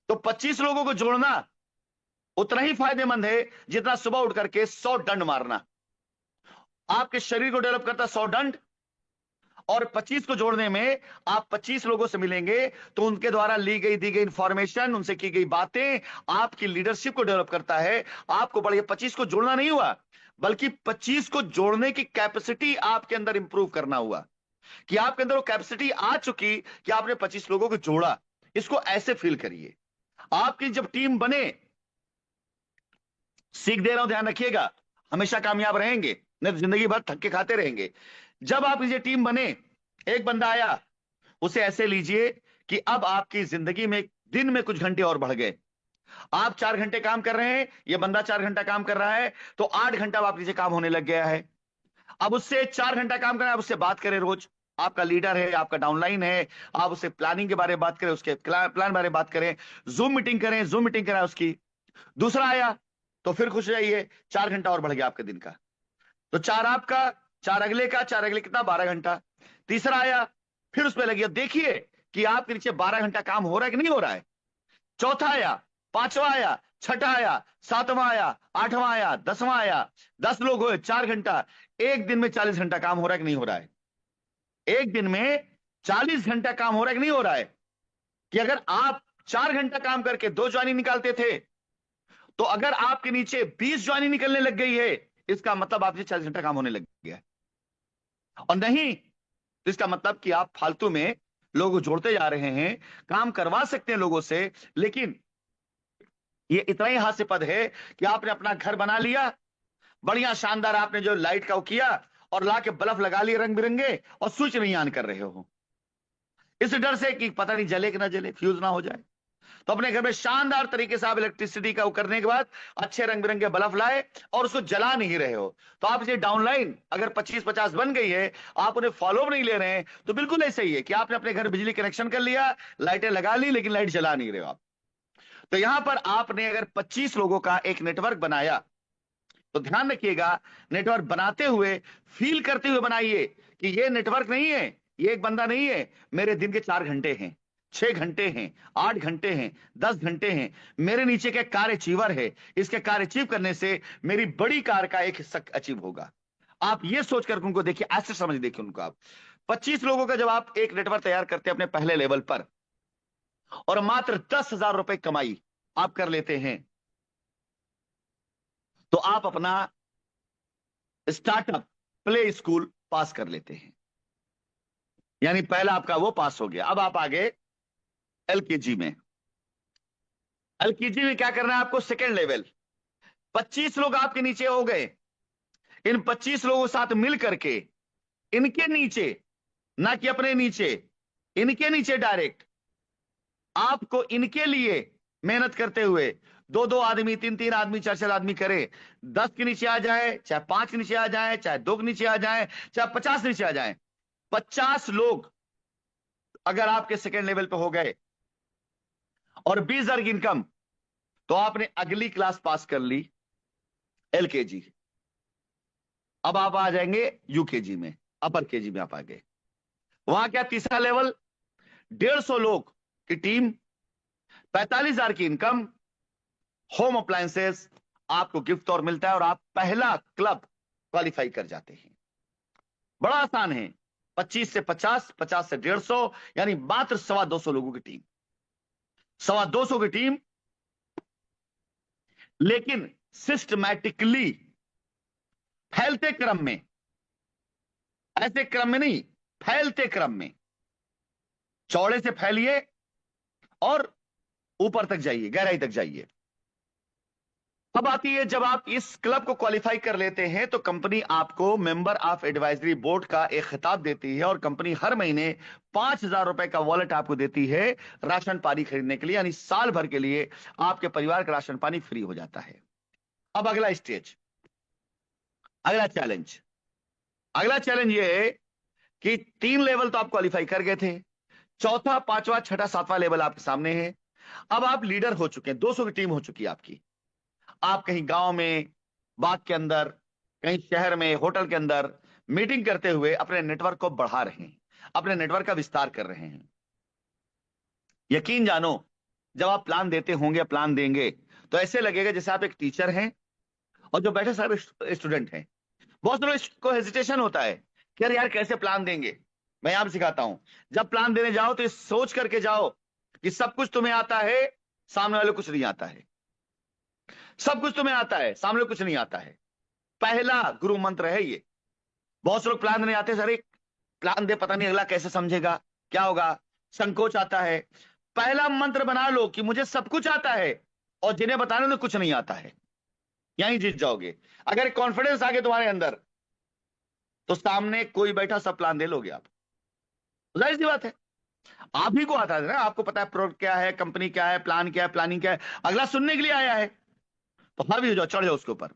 तो 25 लोगों को जोड़ना उतना ही फायदेमंद है जितना सुबह उठ करके 100 दंड मारना। आपके शरीर को डेवलप करता 100 दंड, और 25 को जोड़ने में आप 25 लोगों से मिलेंगे, तो उनके द्वारा ली गई दी गई इंफॉर्मेशन, उनसे की गई बातें आपकी लीडरशिप को डेवलप करता है। आपको बढ़िया 25 को जोड़ना नहीं हुआ, बल्कि 25 को जोड़ने की कैपेसिटी आपके अंदर इंप्रूव करना हुआ, कि आपके अंदर वो कैपेसिटी आ चुकी कि आपने 25 लोगों को जोड़ा। इसको ऐसे फील करिए। आपकी जब टीम बने, सीख दे रहा हूं, ध्यान रखिएगा, हमेशा कामयाब रहेंगे, नहीं तो जिंदगी भर थक्के खाते रहेंगे। जब आप ये टीम बने, एक बंदा आया, उसे ऐसे लीजिए कि अब आपकी जिंदगी में दिन में कुछ घंटे और बढ़ गए। आप 4 घंटे काम कर रहे हैं, ये बंदा 4 घंटा काम कर रहा है, तो 8 घंटा आप नीचे काम होने लग गया है। अब उससे 4 घंटा काम करें, आप उससे बात करें रोज। आपका लीडर है, आपका डाउनलाइन है, आप उससे प्लानिंग के बारे में बात करें, उसके प्लान बारे में बात करें, जूम मीटिंग करें उसकी। दूसरा आया तो फिर खुश रहिए, 4 घंटा और बढ़ गया आपके दिन का। तो 4 आपका, 4 अगले का, 4 अगले कितना, 12 घंटा। तीसरा आया, फिर उस पर लगिए, देखिए कि आपके नीचे 12 घंटा काम हो रहा है कि नहीं हो रहा है। चौथा आया, पांचवा आया, छठा आया, सातवां आया, आठवां आया, 10वां आया, 10 लोग हुए, 4 घंटा। एक दिन में 40 घंटा काम हो रहा है कि नहीं हो रहा है? एक दिन में 40 घंटा काम हो रहा है कि नहीं हो रहा है? कि अगर आप 4 घंटा काम करके 2 ज्वाइनिंग निकालते थे, तो अगर आपके नीचे 20 ज्वाइनिंग निकलने लग गई है, इसका मतलब आपसे 40 घंटा काम होने लग गया है। और नहीं तो इसका मतलब कि आप फालतू में लोगों को जोड़ते जा रहे हैं। काम करवा सकते हैं लोगों से, लेकिन ये इतना ही हास्यास्पद है कि आपने अपना घर बना लिया, बढ़िया शानदार, आपने जो लाइट का वो किया, और लाके बल्ब लगा लिए रंग बिरंगे, और स्विच नहीं ऑन कर रहे हो, इस डर से कि पता नहीं जले कि ना जले, फ्यूज ना हो जाए। तो अपने घर में शानदार तरीके से आप इलेक्ट्रिसिटी का वो करने के बाद अच्छे रंग बिरंगे बल्ब लाए, और उसको जला नहीं रहे हो। तो आप ये डाउनलाइन अगर 25-50 बन गई है, आप उन्हें फॉलो नहीं ले रहे हैं, तो बिल्कुल ऐसा ही है कि आपने अपने घर बिजली कनेक्शन कर लिया, लाइटें लगा ली, लेकिन लाइट जला नहीं रहे हो आप। तो यहां पर आपने अगर 25 लोगों का एक नेटवर्क बनाया, तो ध्यान रखिएगा, नेटवर्क बनाते हुए, फील करते हुए बनाइए कि ये नेटवर्क नहीं है, ये एक बंदा नहीं है, मेरे दिन के 4 घंटे हैं, 6 घंटे हैं, 8 घंटे हैं, 10 घंटे हैं, मेरे नीचे के कार अचीवर है, इसके कार अचीव करने से मेरी बड़ी कार का एक हिस्सा अचीव होगा। आप ये सोचकर उनको देखिए, ऐसे समझ देखिए उनको आप। 25 लोगों का जब आप एक नेटवर्क तैयार करते हैं अपने पहले लेवल पर, और मात्र 10,000 रुपए कमाई आप कर लेते हैं, तो आप अपना स्टार्टअप प्ले स्कूल पास कर लेते हैं। यानी पहला आपका वो पास हो गया। अब आप आगे एलकेजी में। एलकेजी में क्या करना है आपको? Second level. 25 लोग आपके नीचे हो गए। इन 25 लोगों के साथ मिल करके इनके नीचे, ना कि अपने नीचे, इनके नीचे डायरेक्ट आपको इनके लिए मेहनत करते हुए दो दो आदमी, तीन तीन आदमी, चार चार आदमी करें, 10 के नीचे आ जाए, चाहे 5 के नीचे आ जाए, चाहे 2 के नीचे आ जाए, चाहे 50 नीचे आ जाए, 50 लोग अगर आपके सेकेंड लेवल पे हो गए और 20,000 की इनकम, तो आपने अगली क्लास पास कर ली, एलकेजी। अब आप आ जाएंगे यूकेजी में, अपर केजी में आप आ गए। वहां क्या तीसरा लेवल, 150 लोग की टीम, 45,000 की इनकम, होम अप्लायंसेस, आपको गिफ्ट और मिलता है, और आप पहला क्लब क्वालिफाई कर जाते हैं। बड़ा आसान है। 25 से 50, 50 से 150, यानी मात्र 225 लोगों की टीम, 225 की टीम, लेकिन सिस्टमैटिकली फैलते क्रम में, ऐसे क्रम में नहीं, फैलते क्रम में, चौड़े से फैलिए और ऊपर तक जाइए, गहराई तक जाइए। अब आती है, जब आप इस क्लब को क्वालिफाई कर लेते हैं तो कंपनी आपको मेंबर ऑफ एडवाइजरी बोर्ड का एक खिताब देती है, और कंपनी हर महीने 5,000 रुपए का वॉलेट आपको देती है राशन पानी खरीदने के लिए। यानी साल भर के लिए आपके परिवार का राशन पानी फ्री हो जाता है। अब अगला स्टेज, अगला चैलेंज, अगला चैलेंज ये है कि 3 लेवल तो आप क्वालिफाई कर गए थे, चौथा, पांचवा, छठा, सातवां लेवल आपके सामने है। अब आप लीडर हो चुके हैं, 200 की टीम हो चुकी है आपकी। आप कहीं गांव में, बाग के अंदर, कहीं शहर में, होटल के अंदर मीटिंग करते हुए अपने नेटवर्क को बढ़ा रहे हैं, अपने नेटवर्क का विस्तार कर रहे हैं। यकीन जानो, जब आप प्लान देते होंगे, प्लान देंगे, तो ऐसे लगेगा जैसे आप एक टीचर हैं और जो बैठे सारे स्टूडेंट हैं। बहुत से लोग को हेजिटेशन होता है कि यार यार कैसे प्लान देंगे। मैं यहां सिखाता हूं, जब प्लान देने जाओ तो ये सोच करके जाओ कि सब कुछ तुम्हें आता है, सामने वाले को कुछ नहीं आता है। सब कुछ तुम्हें आता है, सामने कुछ नहीं आता है। पहला गुरु मंत्र है ये। बहुत से लोग प्लान नहीं आते, सर एक प्लान दे, पता नहीं अगला कैसे समझेगा, क्या होगा, संकोच आता है। पहला मंत्र बना लो कि मुझे सब कुछ आता है, और जिन्हें बताने उन्हें कुछ नहीं आता है। यहीं जीत जाओगे। अगर कॉन्फिडेंस आ गया तुम्हारे अंदर, तो सामने कोई बैठा सब प्लान दे लोगे आप। जाहिर सी बात है, आप ही को आता है ना, आपको पता है प्रोडक्ट क्या है, कंपनी क्या है, प्लान क्या है, प्लानिंग क्या है। अगला सुनने के लिए आया है, तो हावी हो जाओ, चढ़ जाओ उसके ऊपर।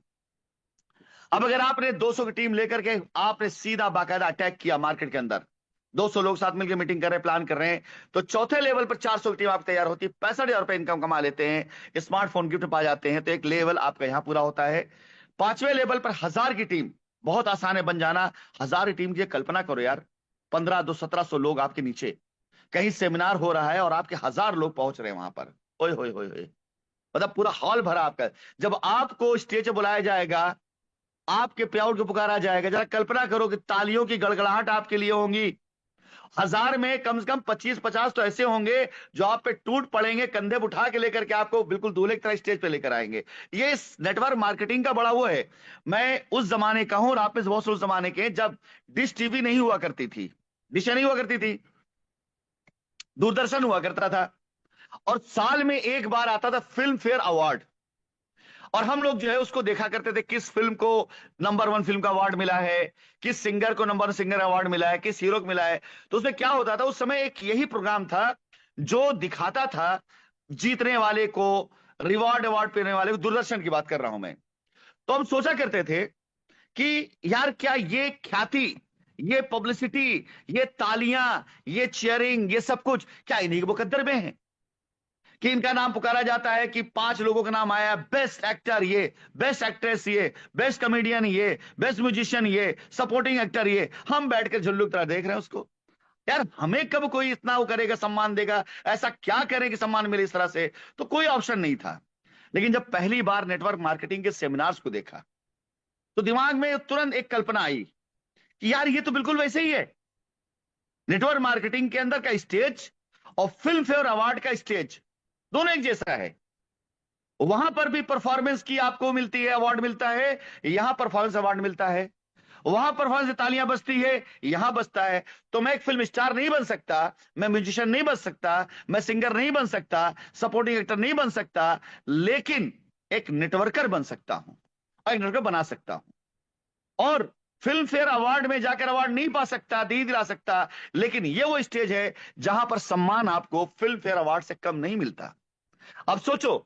अब अगर आपने 200 की टीम लेकर के आपने सीधा बाकायदा अटैक किया मार्केट के अंदर, 200 लोग साथ मिलकर मीटिंग कर रहे हैं, प्लान कर रहे हैं, तो चौथे लेवल पर 400 की टीम आप तैयार होती है, 65,000 रुपए इनकम कमा लेते हैं, स्मार्टफोन गिफ्ट पा जाते हैं, तो एक लेवल आपका यहां पूरा होता है। पांचवें लेवल पर 1,000 की टीम, बहुत आसान है बन जाना। 1,000 की टीम की कल्पना करो यार, 1500-1700 लोग आपके नीचे, कहीं सेमिनार हो रहा है और आपके 1,000 लोग पहुंच रहे हैं वहां पर। ओए होए होए होए, मतलब पूरा हॉल भरा आपका। जब आपको स्टेज पे बुलाया जाएगा, आपके प्याउट को पुकारा जाएगा, जरा कल्पना करो कि तालियों की गड़गड़ाहट आपके लिए होंगी। 1,000 में कम से कम 25-50 तो ऐसे होंगे जो आप पे टूट पड़ेंगे, कंधे पे उठा के लेकर के आपको बिल्कुल दूल्हे की तरह स्टेज पे लेकर आएंगे। ये इस नेटवर्क मार्केटिंग का बड़ा वो है। मैं उस जमाने का हूं, और आप में से बहुत से उस जमाने के हैं, जब डिश टीवी नहीं हुआ करती थी, डिशें नहीं हुआ करती थी, दूरदर्शन हुआ करता था, और साल में एक बार आता था फिल्म फेयर अवार्ड, और हम लोग जो है उसको देखा करते थे, किस फिल्म को नंबर 1 फिल्म का अवार्ड मिला है, किस सिंगर को नंबर 1 सिंगर अवार्ड मिला है, किस हीरो को मिला है। तो उसमें क्या होता था, उस समय एक यही प्रोग्राम था जो दिखाता था जीतने वाले को, रिवॉर्ड अवार्ड पाने वाले को। दूरदर्शन की बात कर रहा हूं मैं। तो हम सोचा करते थे कि यार क्या ये ख्याति, ये पब्लिसिटी, ये तालियां, ये चीयरिंग, ये सब कुछ क्या इन्हीं के मुकद्दर में है कि इनका नाम पुकारा जाता है कि 5 लोगों का नाम आया, बेस्ट एक्टर ये, बेस्ट एक्ट्रेस ये, बेस्ट कॉमेडियन ये, बेस्ट म्यूजिशियन ये, सपोर्टिंग एक्टर ये। हम बैठकर झुल्लू की तरह देख रहे हैं उसको। यार हमें कब कोई इतना वो करेगा, सम्मान देगा, ऐसा क्या करें कि सम्मान मिले इस तरह से। तो कोई ऑप्शन नहीं था। लेकिन जब पहली बार नेटवर्क मार्केटिंग के सेमिनार्स को देखा, तो दिमाग में तुरंत एक कल्पना आई कि यार ये तो बिल्कुल वैसे ही है। नेटवर्क मार्केटिंग के अंदर का स्टेज और फिल्म फेयर अवार्ड का स्टेज दोनों एक जैसा है। वहां पर भी परफॉर्मेंस की आपको मिलती है, अवार्ड मिलता है, यहां परफॉर्मेंस अवार्ड मिलता है। वहां परफॉर्मेंस से तालियां बजती है, यहां बजता है। तो मैं एक फिल्म स्टार नहीं बन सकता, मैं म्यूजिशियन नहीं बन सकता, मैं सिंगर नहीं बन सकता, सपोर्टिंग एक्टर नहीं बन सकता, लेकिन एक नेटवर्कर बन सकता हूं और एक नेटवर्कर बना सकता हूं। और फिल्म फेयर अवार्ड में जाकर अवार्ड नहीं पा सकता, नहीं दिला सकता, लेकिन ये वो स्टेज है जहां पर सम्मान आपको फिल्म फेयर अवार्ड से कम नहीं मिलता। अब सोचो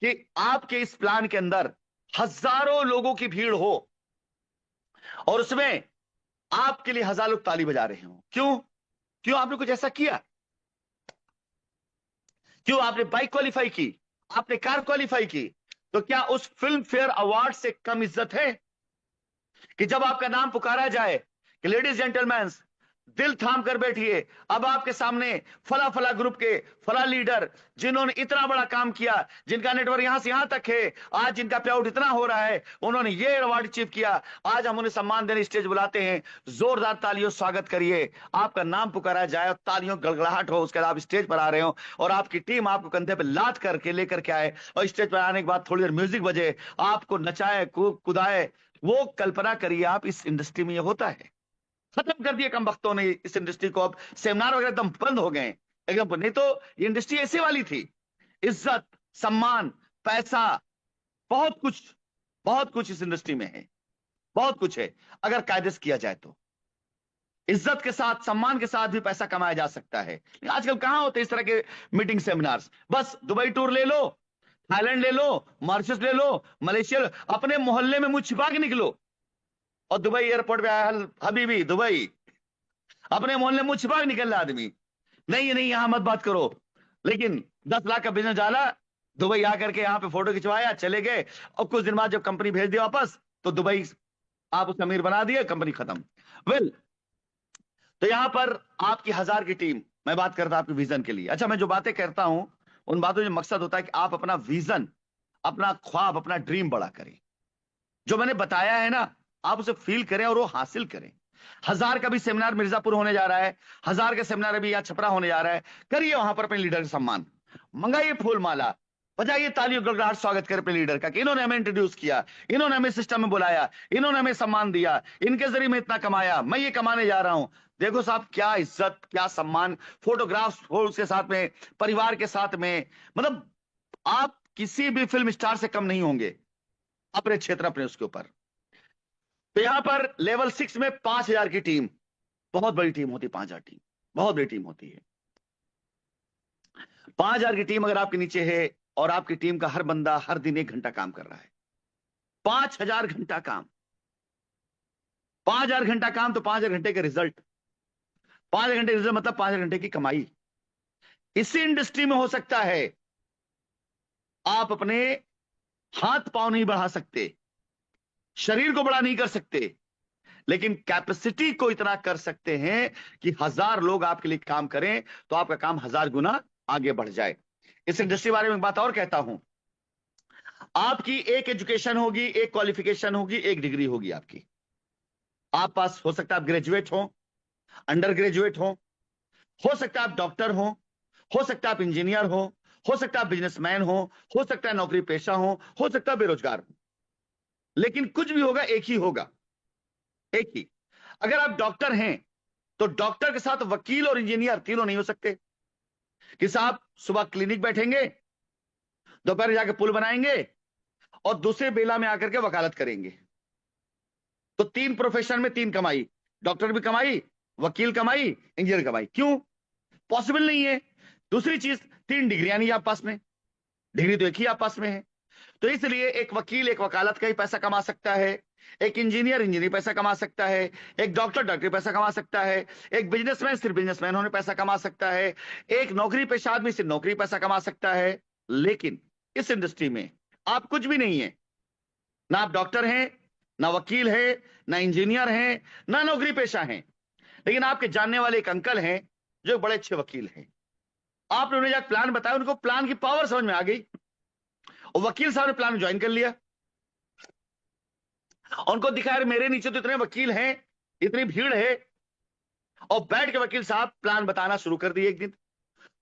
कि आपके इस प्लान के अंदर हजारों लोगों की भीड़ हो और उसमें आपके लिए हजार लोग ताली बजा रहे हो। क्यों? क्यों आपने कुछ ऐसा किया? क्यों आपने बाइक क्वालिफाई की, आपने कार क्वालिफाई की? तो क्या उस फिल्म फेयर अवार्ड से कम इज्जत है कि जब आपका नाम पुकारा जाए कि लेडीज जेंटलमैन दिल थाम कर बैठिए, अब आपके सामने फला फला ग्रुप के फला लीडर जिन्होंने इतना बड़ा काम किया, जिनका नेटवर्क यहां से यहां तक है, आज जिनका पे आउट इतना हो रहा है, उन्होंने ये अवार्ड अचीव किया, आज हम उन्हें सम्मान देने स्टेज बुलाते हैं, जोरदार तालियों स्वागत करिए। आपका नाम पुकारा जाए और तालियों गड़गड़ाहट हो, उसके बाद आप स्टेज पर आ रहे हो और आपकी टीम आपको कंधे पर लाद करके लेकर के आए और स्टेज पर आने के बाद थोड़ी देर म्यूजिक बजे, आपको नचाए कुदाए। वो कल्पना करिए आप, इस इंडस्ट्री में ये होता है। खत्म कर दिया कम वक्तों ने इस इंडस्ट्री को, अब सेमिनार वगैरह एकदम बंद हो गए एकदम। नहीं तो ये इंडस्ट्री ऐसे वाली थी, इज्जत, सम्मान, पैसा, बहुत कुछ, बहुत कुछ इस इंडस्ट्री में है, बहुत कुछ है। अगर कायदे से किया जाए तो इज्जत के साथ, सम्मान के साथ भी पैसा कमाया जा सकता है। लेकिन आजकल कहां होते इस तरह के मीटिंग सेमिनार्स? बस दुबई टूर ले लो, थाईलैंड ले लो, मॉरिशस ले लो, मलेशिया, अपने मोहल्ले में मुंह छिपा के निकलो और दुबई एयरपोर्ट पे आया हबीबी दुबई, अपने मोहल्ले में मुंह छिपा के निकल रहा आदमी, नहीं नहीं यहां मत बात करो। लेकिन 10 लाख का बिजनेस डाला, दुबई आकर के यहां पे फोटो खिंचवाया, चले गए, और कुछ दिन बाद जब कंपनी भेज दी वापस, तो दुबई आप उसे अमीर बना दिए, कंपनी खत्म। वेल, तो यहां पर आपकी हजार की टीम, मैं बात करता आपके विजन के लिए। अच्छा, मैं जो बातें करता हूं उन बातों में मकसद होता है कि आप अपना विजन, अपना ख्वाब, अपना ड्रीम बड़ा करें। जो मैंने बताया है ना, आप उसे फील करें और वो हासिल करें। 1000 का भी सेमिनार मिर्जापुर होने जा रहा है, 1000 का सेमिनार अभी यहाँ छपरा होने जा रहा है। करिए वहां पर अपने लीडर का सम्मान, मंगाइए फूल माला, बजाइए तालियों गड़गड़ाहट, स्वागत करें अपने लीडर का कि इन्होंने हमें इंट्रोड्यूस किया, इन्होंने हमें सिस्टम में बुलाया, इन्होंने हमें सम्मान दिया, इनके जरिए मैं इतना कमाया, मैं ये कमाने जा रहा हूं। देखो साहब, क्या इज्जत, क्या सम्मान, फोटोग्राफ्स हो उसके साथ में, परिवार के साथ में, मतलब आप किसी भी फिल्म स्टार से कम नहीं होंगे अपने क्षेत्र, अपने उसके ऊपर। तो यहां पर लेवल 6 में 5000 की टीम, बहुत बड़ी टीम होती है, 5000 टीम बहुत बड़ी टीम होती है। 5000 की टीम अगर आपके नीचे है और आपकी टीम का हर बंदा हर दिन 1 घंटा काम कर रहा है, 5000 घंटा काम, 5000 घंटा काम, तो 5000 घंटे का रिजल्ट, 5000 घंटे रिजल्ट मतलब 5000 घंटे की कमाई। इसी इंडस्ट्री में हो सकता है आप अपने हाथ पांव नहीं बढ़ा सकते, शरीर को बड़ा नहीं कर सकते, लेकिन कैपेसिटी को इतना कर सकते हैं कि 1000 लोग आपके लिए काम करें तो आपका काम 1000 गुना आगे बढ़ जाए। इस इंडस्ट्री के बारे में एक बात और कहता हूं, आपकी एक एजुकेशन होगी, एक क्वालिफिकेशन होगी, एक डिग्री होगी आपकी। आप पास हो सकता है आप ग्रेजुएट हो, अंडर ग्रेजुएट हो सकता है आप डॉक्टर हो सकता है आप इंजीनियर हो सकता है आप बिजनेसमैन हो सकता है नौकरी पेशा हो सकता है बेरोजगार हो, लेकिन कुछ भी होगा एक ही होगा, एक ही। अगर आप डॉक्टर हैं तो डॉक्टर के साथ वकील और इंजीनियर तीनों नहीं हो सकते। कि साहब सुबह क्लिनिक बैठेंगे, दोपहर जाके पुल बनाएंगे और दूसरे बेला में आकर के वकालत करेंगे, तो 3 प्रोफेशन में 3 कमाई, डॉक्टर भी कमाई, वकील कमाई, इंजीनियर कमाई। क्यों? पॉसिबल नहीं है। दूसरी चीज, 3 डिग्रियां नहीं आप पास में, डिग्री तो एक ही आप पास में है। तो इसलिए एक वकील एक वकालत का ही पैसा कमा सकता है, एक इंजीनियर इंजीनियर पैसा कमा सकता है, एक डॉक्टर डॉक्टरी पैसा कमा सकता है, एक बिजनेसमैन सिर्फ बिजनेसमैन होने पैसा कमा सकता है, एक नौकरी पेशा आदमी सिर्फ नौकरी पैसा कमा सकता है। लेकिन इस इंडस्ट्री में आप कुछ भी नहीं है, ना आप डॉक्टर हैं, ना वकील है, ना इंजीनियर हैं, ना नौकरी पेशा हैं, लेकिन आपके जानने वाले एक अंकल हैं जो बड़े अच्छे वकील हैं। आपने उन्हें जाकर प्लान बताया, उनको प्लान की पावर समझ में आ गई और वकील साहब ने प्लान ज्वाइन कर लिया। उनको दिखा यार मेरे नीचे तो इतने वकील हैं, इतनी भीड़ है, और बैठ के वकील साहब प्लान बताना शुरू कर दिए एक दिन।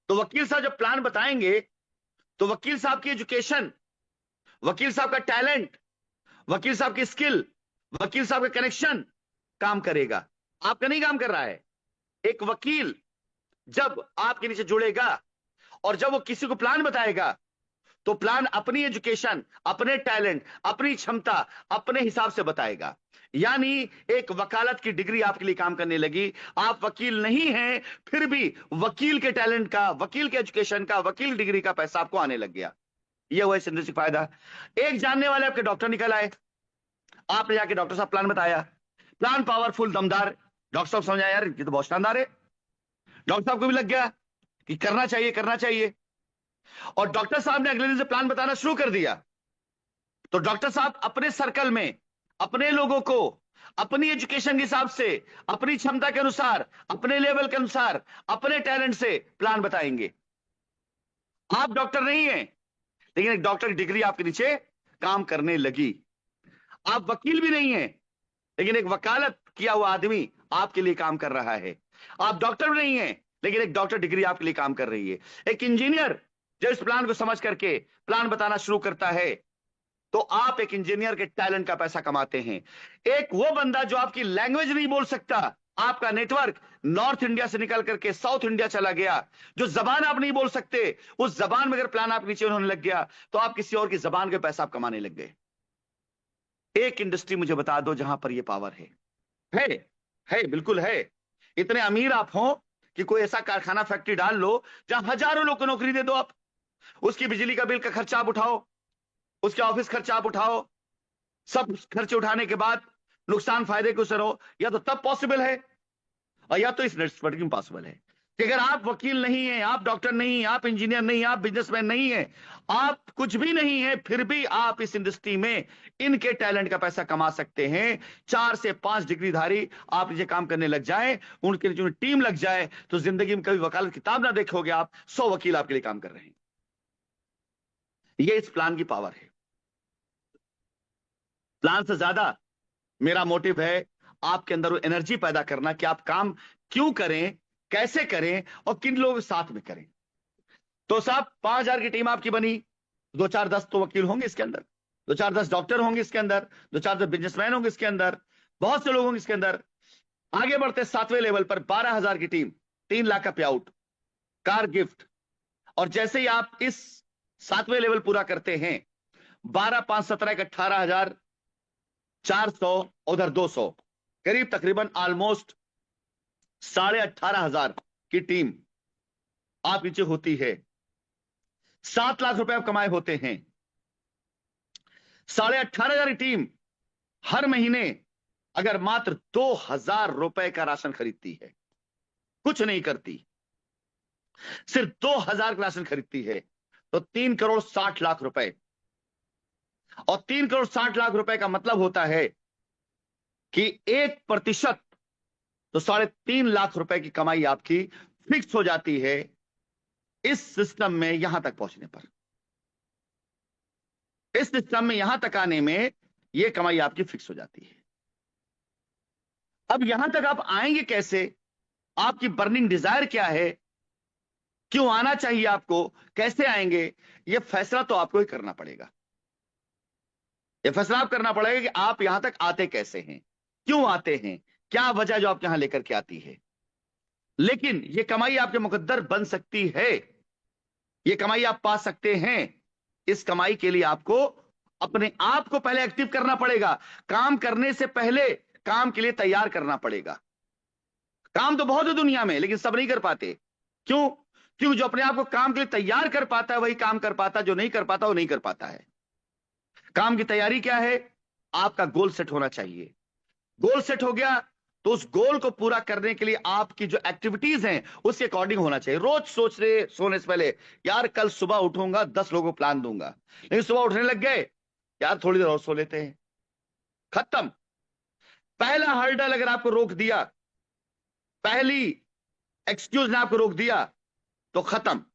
तो वकील साहब जब प्लान बताएंगे तो वकील साहब की एजुकेशन, वकील साहब का टैलेंट, वकील साहब की स्किल, वकील साहब का कनेक्शन काम करेगा, आपका नहीं काम कर रहा है। एक वकील जब आपके नीचे जुड़ेगा और जब वो किसी को प्लान बताएगा तो प्लान अपनी एजुकेशन, अपने टैलेंट, अपनी क्षमता, अपने हिसाब से बताएगा। यानी एक वकालत की डिग्री आपके लिए काम करने लगी। आप वकील नहीं हैं, फिर भी वकील के टैलेंट का, वकील के एजुकेशन का, वकील डिग्री का पैसा आपको आने लग गया। यह हुआ इस इंडस्ट्री फायदा। एक जानने वाले आपके डॉक्टर निकल आए, आपने जाके डॉक्टर साहब प्लान बताया, प्लान पावरफुल, दमदार। डॉक्टर साहब समझा यार ये तो बहुत शानदार है। डॉक्टर साहब को भी लग गया कि करना चाहिए, करना चाहिए। और डॉक्टर साहब ने अगले दिन से प्लान बताना शुरू कर दिया। तो डॉक्टर साहब अपने सर्कल में अपने लोगों को अपनी एजुकेशन के हिसाब से, अपनी क्षमता के अनुसार, अपने लेवल के अनुसार, अपने टैलेंट से प्लान बताएंगे। आप डॉक्टर नहीं हैं, लेकिन एक डॉक्टर की डिग्री आपके नीचे काम करने लगी। आप वकील भी नहीं हैं, लेकिन एक वकालत किया हुआ आदमी आपके लिए काम कर रहा है। आप डॉक्टर भी नहीं हैं, लेकिन एक डॉक्टर डिग्री आपके लिए काम कर रही है। एक इंजीनियर जब इस प्लान को समझ करके प्लान बताना शुरू करता है तो आप एक इंजीनियर के टैलेंट का पैसा कमाते हैं। एक वो बंदा जो आपकी लैंग्वेज नहीं बोल सकता, आपका नेटवर्क नॉर्थ इंडिया से निकल करके साउथ इंडिया चला गया, जो जबान आप नहीं बोल सकते, उस जबान में अगर प्लान आप नीचे होने लग गया तो आप किसी और की जबान के पैसा आप कमाने लग गए। एक इंडस्ट्री मुझे बता दो जहां पर यह पावर है। है, बिल्कुल है। इतने अमीर आप हो कि कोई ऐसा कारखाना, फैक्ट्री डाल लो जहां हजारों लोग को नौकरी दे दो आप, उसकी बिजली का बिल का खर्चा आप उठाओ, उसके ऑफिस खर्चा आप उठाओ, सब खर्चे उठाने के बाद नुकसान फायदे को सरो। या तो तब पॉसिबल है और या तो इस नेटवर्क में पॉसिबल है कि अगर आप वकील नहीं हैं, आप डॉक्टर नहीं हैं, आप इंजीनियर नहीं हैं, आप बिजनेसमैन नहीं हैं, आप कुछ भी नहीं हैं, फिर भी आप इस इंडस्ट्री में इनके टैलेंट का पैसा कमा सकते हैं। 4 से 5 डिग्रीधारी आप नीचे काम करने लग जाए, उनके नीचे टीम लग जाए, तो जिंदगी में कभी वकालत किताब ना देखोगे आप, 100 वकील आपके लिए काम कर रहे हैं। ये इस प्लान की पावर है। प्लान से ज्यादा मेरा मोटिव है आपके अंदर वो एनर्जी पैदा करना कि आप काम क्यों करें, कैसे करें और किन लोगों के साथ में करें। तो साहब 5,000 की टीम आपकी बनी, 2-4-10 तो वकील होंगे इसके अंदर, 2-4-10 डॉक्टर होंगे इसके अंदर, 2-4-10 बिजनेसमैन होंगे इसके अंदर, बहुत से लोग होंगे इसके अंदर। आगे बढ़ते 7वें लेवल पर 12,000 की टीम, 3 लाख का पे आउट, कार गिफ्ट। और जैसे ही आप इस 7वें लेवल पूरा करते हैं, 12, 5, 17 का 18,400, उधर 200, करीब तकरीबन ऑलमोस्ट 18,500 की टीम आप नीचे होती है। 7 लाख रुपए आप कमाए होते हैं। 18,500 की टीम हर महीने अगर मात्र 2,000 रुपए का राशन खरीदती है, कुछ नहीं करती, सिर्फ 2,000 का राशन खरीदती है, तो 3,60,00,000 रुपए। और 3,60,00,000 रुपए का मतलब होता है कि 1% तो 3.5 लाख रुपए की कमाई आपकी फिक्स हो जाती है इस सिस्टम में यहां तक पहुंचने पर। इस सिस्टम में यहां तक आने में यह कमाई आपकी फिक्स हो जाती है। अब यहां तक आप आएंगे कैसे, आपकी बर्निंग डिजायर क्या है, क्यों आना चाहिए आपको, कैसे आएंगे, यह फैसला तो आपको ही करना पड़ेगा। यह फैसला आप करना पड़ेगा कि आप यहां तक आते कैसे हैं, क्यों आते हैं, क्या वजह जो आप यहां लेकर के आती है। लेकिन यह कमाई आपके मुकद्दर बन सकती है, यह कमाई आप पा सकते हैं। इस कमाई के लिए आपको अपने आप को पहले एक्टिव करना पड़ेगा। काम करने से पहले काम के लिए तैयार करना पड़ेगा। काम तो बहुत है दुनिया में, लेकिन सब नहीं कर पाते। क्यों? क्योंकि जो अपने आप को काम के लिए तैयार कर पाता है वही काम कर पाता है, जो नहीं कर पाता वो नहीं कर पाता है। काम की तैयारी क्या है? आपका गोल सेट होना चाहिए। गोल सेट हो गया तो उस गोल को पूरा करने के लिए आपकी जो एक्टिविटीज हैं उसके अकॉर्डिंग होना चाहिए। रोज सोच रहे सोने से पहले, यार कल सुबह उठूंगा 10 लोगों को प्लान दूंगा, लेकिन सुबह उठने लग गए, यार थोड़ी देर और सो लेते हैं, खत्म। पहला हर्डल अगर आपको रोक दिया, पहली एक्सक्यूज ने आपको रोक दिया, तो खत्म।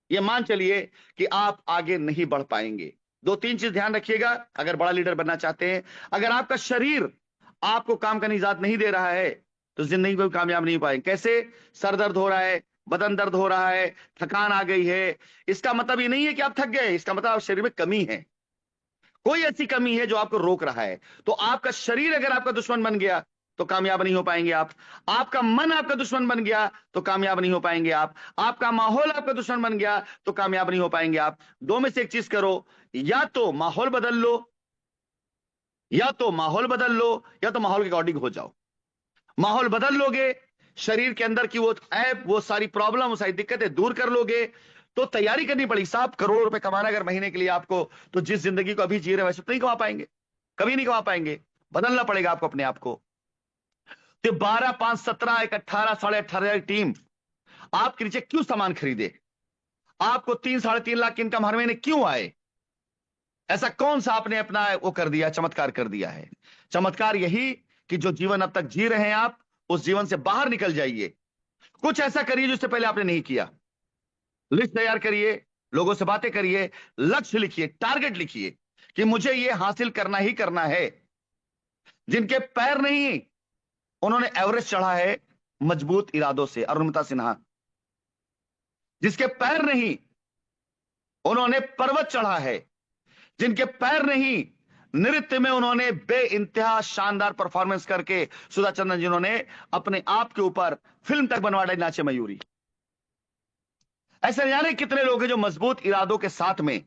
ये मान चलिए कि आप आगे नहीं बढ़ पाएंगे। 2-3 चीज ध्यान रखिएगा अगर बड़ा लीडर बनना चाहते हैं। अगर आपका शरीर आपको काम करने की इजाजत नहीं दे रहा है, तो जिंदगी में कामयाब नहीं हो पाएंगे। कैसे? सर दर्द हो रहा है, बदन दर्द हो रहा है, थकान आ गई है, इसका मतलब ये नहीं है कि आप थक गए, इसका मतलब आप शरीर में कमी है, कोई ऐसी कमी है जो आपको रोक रहा है। तो आपका शरीर अगर आपका दुश्मन बन गया तो कामयाब नहीं हो पाएंगे आप। आपका मन आपका दुश्मन बन गया तो कामयाब नहीं हो पाएंगे आप। आपका माहौल आपका दुश्मन बन गया तो कामयाब नहीं हो पाएंगे आप। दो में से एक चीज करो, या तो माहौल बदल लो, या तो माहौल बदल लो, या तो माहौल के अकॉर्डिंग हो जाओ। माहौल बदल लोगे, शरीर के अंदर की वो ऐप, वो सारी प्रॉब्लम, वो सारी दिक्कतें दूर कर लोगे, तो तैयारी करनी पड़ेगी साहब। करोड़ रुपए कमाना अगर महीने के लिए आपको, तो जिस जिंदगी को अभी जी रहे वैसे तो नहीं कमा पाएंगे, कभी नहीं कमा पाएंगे। बदलना पड़ेगा आपको अपने आप को। तो 12, 5, 17, एक 18, 18,500 टीम आपके नीचे क्यों सामान खरीदे? आपको 3, 3.5 लाख की इनकम हर महीने क्यों आए? ऐसा कौन सा आपने अपना वो कर दिया, चमत्कार कर दिया है? चमत्कार यही कि जो जीवन अब तक जी रहे हैं आप, उस जीवन से बाहर निकल जाइए। कुछ ऐसा करिए जिससे पहले आपने नहीं किया। लिस्ट तैयार करिए, लोगों से बातें करिए, लक्ष्य लिखिए, टारगेट लिखिए कि मुझे ये हासिल करना ही करना है। जिनके पैर नहीं, उन्होंने एवरेस्ट चढ़ा है मजबूत इरादों से, अरुणिता सिन्हा। जिसके पैर नहीं, उन्होंने पर्वत चढ़ा है। जिनके पैर नहीं, नृत्य में उन्होंने बेइंतहा शानदार परफॉर्मेंस करके, सुधा चंद्रन जिन्होंने अपने आप के ऊपर फिल्म तक बनवा डाली, नाचे मयूरी। ऐसे जाने कितने लोग हैं जो मजबूत इरादों के साथ में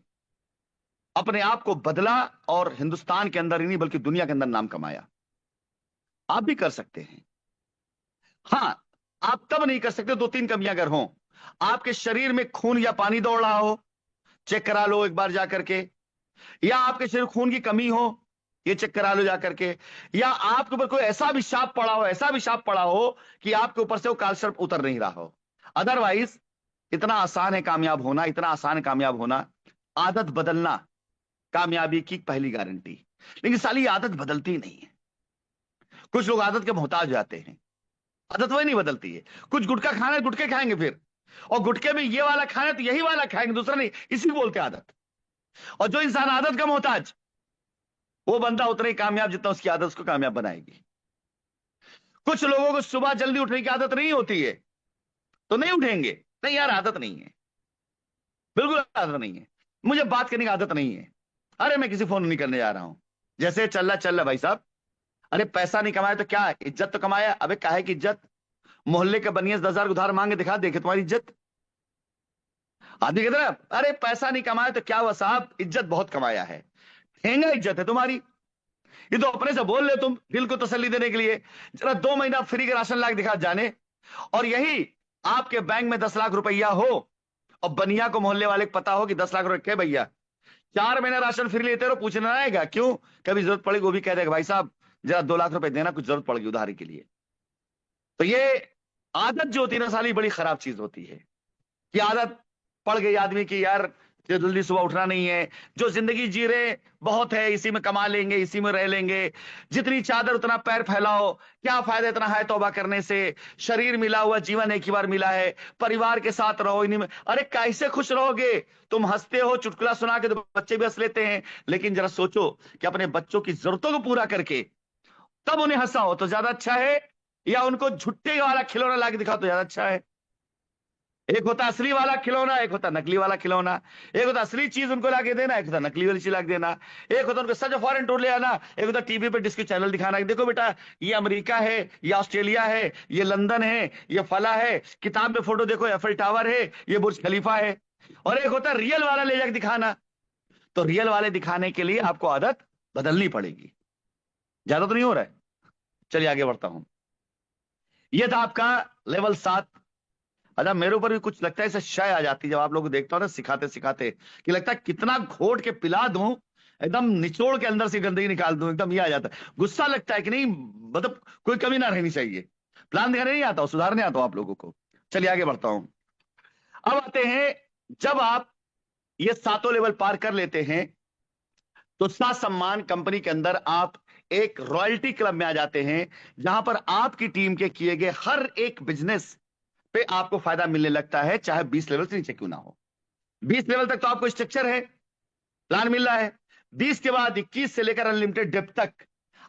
अपने आप को बदला और हिंदुस्तान के अंदर ही नहीं बल्कि दुनिया के अंदर नाम कमाया। आप भी कर सकते हैं। हां, आप तब नहीं कर सकते दो तीन कमियां अगर हों। आपके शरीर में खून या पानी दौड़ रहा हो, चेक करा लो एक बार जाकर के। या आपके शरीर खून की कमी हो, ये चेक करा लो जाकर के। या आपके ऊपर कोई ऐसा भी शाप पड़ा हो, ऐसा भी शाप पड़ा हो कि आपके ऊपर से वो काल सर्प उतर नहीं रहा हो। अदरवाइज इतना आसान है कामयाब होना, इतना आसान है कामयाब होना। आदत बदलना कामयाबी की पहली गारंटी। लेकिन साली आदत बदलती नहीं है। कुछ लोग आदत के मोहताज हो जाते हैं, आदत वही नहीं बदलती है। कुछ गुटखा खाना है, गुटखे खाएंगे फिर, और गुटखे में ये वाला खाना है तो यही वाला खाएंगे, दूसरा नहीं। इसी को बोलते हैं आदत। और जो इंसान आदत का मोहताज, वो बंदा उतना ही कामयाब जितना उसकी आदत उसको कामयाब बनाएगी। कुछ लोगों को सुबह जल्दी उठने की आदत नहीं होती है तो नहीं उठेंगे। नहीं यार, आदत नहीं है, बिल्कुल आदत नहीं है। मुझे बात करने की आदत नहीं है। अरे मैं किसी फोन नहीं करने जा रहा हूं, जैसे चल रहा भाई साहब। अरे पैसा नहीं कमाया तो क्या, इज्जत तो कमाया। अबे काहे की इज्जत? मोहल्ले के बनिए 10,000 उधार मांगे, दिखा देखे तुम्हारी इज्जत। आदमी कहते ना, अरे पैसा नहीं कमाया तो क्या हुआ साहब, इज्जत बहुत कमाया है। ठेंगा इज्जत है तुम्हारी। ये तो अपने से बोल ले तुम, दिल को तसल्ली देने के लिए। जरा 2 महीना फ्री का राशन लाके दिखा जाने। और यही आपके बैंक में 10 लाख रुपया हो और बनिया को, मोहल्ले वाले को पता हो कि 10 लाख रुपए के भैया 4 महीना राशन फ्री लेते रहो, पूछना आएगा क्यों? कभी जरूरत पड़ेगी वो भी कह देगा भाई साहब जरा 2 लाख रुपए देना, कुछ जरूरत पड़ेगी उधारी के लिए। तो ये आदत जो होती है ना साली, बड़ी खराब चीज होती है। कि आदत पड़ गई आदमी की, यार जल्दी सुबह उठना नहीं है, जो जिंदगी जी रहे बहुत है, इसी में कमा लेंगे, इसी में रह लेंगे, जितनी चादर उतना पैर फैलाओ, क्या फायदा इतना है तौबा करने से। शरीर मिला हुआ, जीवन एक ही बार मिला है, परिवार के साथ रहो इन्हीं में। अरे कैसे खुश रहोगे? तुम हंसते हो, चुटकुला सुना के तो बच्चे भी हंस लेते हैं, लेकिन जरा सोचो कि अपने बच्चों की जरूरतों को पूरा करके तब उन्हें हंसाओ तो ज्यादा अच्छा है, या उनको झुट्टे वाला खिलौना ला के दिखाओ तो ज्यादा अच्छा है। एक होता असली वाला खिलौना, एक होता नकली वाला खिलौना। एक होता असली चीज उनको लाके देना, एक होता नकली वाली चीज लाके देना। एक होता उनको सच फॉरेन टूर ले आना, एक होता टीवी पे डिस्कवरी चैनल दिखाना कि देखो बेटा ये अमेरिका है, ये ऑस्ट्रेलिया है, ये लंदन है, ये फला है, किताब में फोटो देखो एफिल टावर है, ये बुर्ज खलीफा है। और एक होता रियल वाला ले जाकर दिखाना। तो रियल वाले दिखाने के लिए आपको आदत बदलनी पड़ेगी। ज्यादा तो नहीं हो रहा है? चलिए आगे बढ़ता हूं। यह था आपका लेवल 7। अच्छा, मेरे ऊपर भी कुछ लगता है, इसे शय आ जाती है जब आप लोग को देखता हूं ना सिखाते सिखाते, कि लगता है कितना घोट के पिला दूं, एकदम निचोड़ के अंदर से गंदगी निकाल दूं, एकदम ये आ जाता है। गुस्सा लगता है कि नहीं, मतलब कोई कमी ना रहनी चाहिए। प्लान दिखाने नहीं आता हूं, सुधारने आता हूं आप लोगों को। चलिए आगे बढ़ता हूं। अब आते हैं, जब आप ये सातों लेवल पार कर लेते हैं तो सात सम्मान कंपनी के अंदर आप एक रॉयल्टी क्लब में आ जाते हैं, जहां पर आपकी टीम के किए गए हर एक बिजनेस पे आपको फायदा मिलने लगता है, चाहे 20 लेवल से नीचे क्यों ना हो। 20 लेवल तक तो आपको स्ट्रक्चर है, प्लान मिल रहा है। 20 के बाद 21 से लेकर अनलिमिटेड डेप्थ तक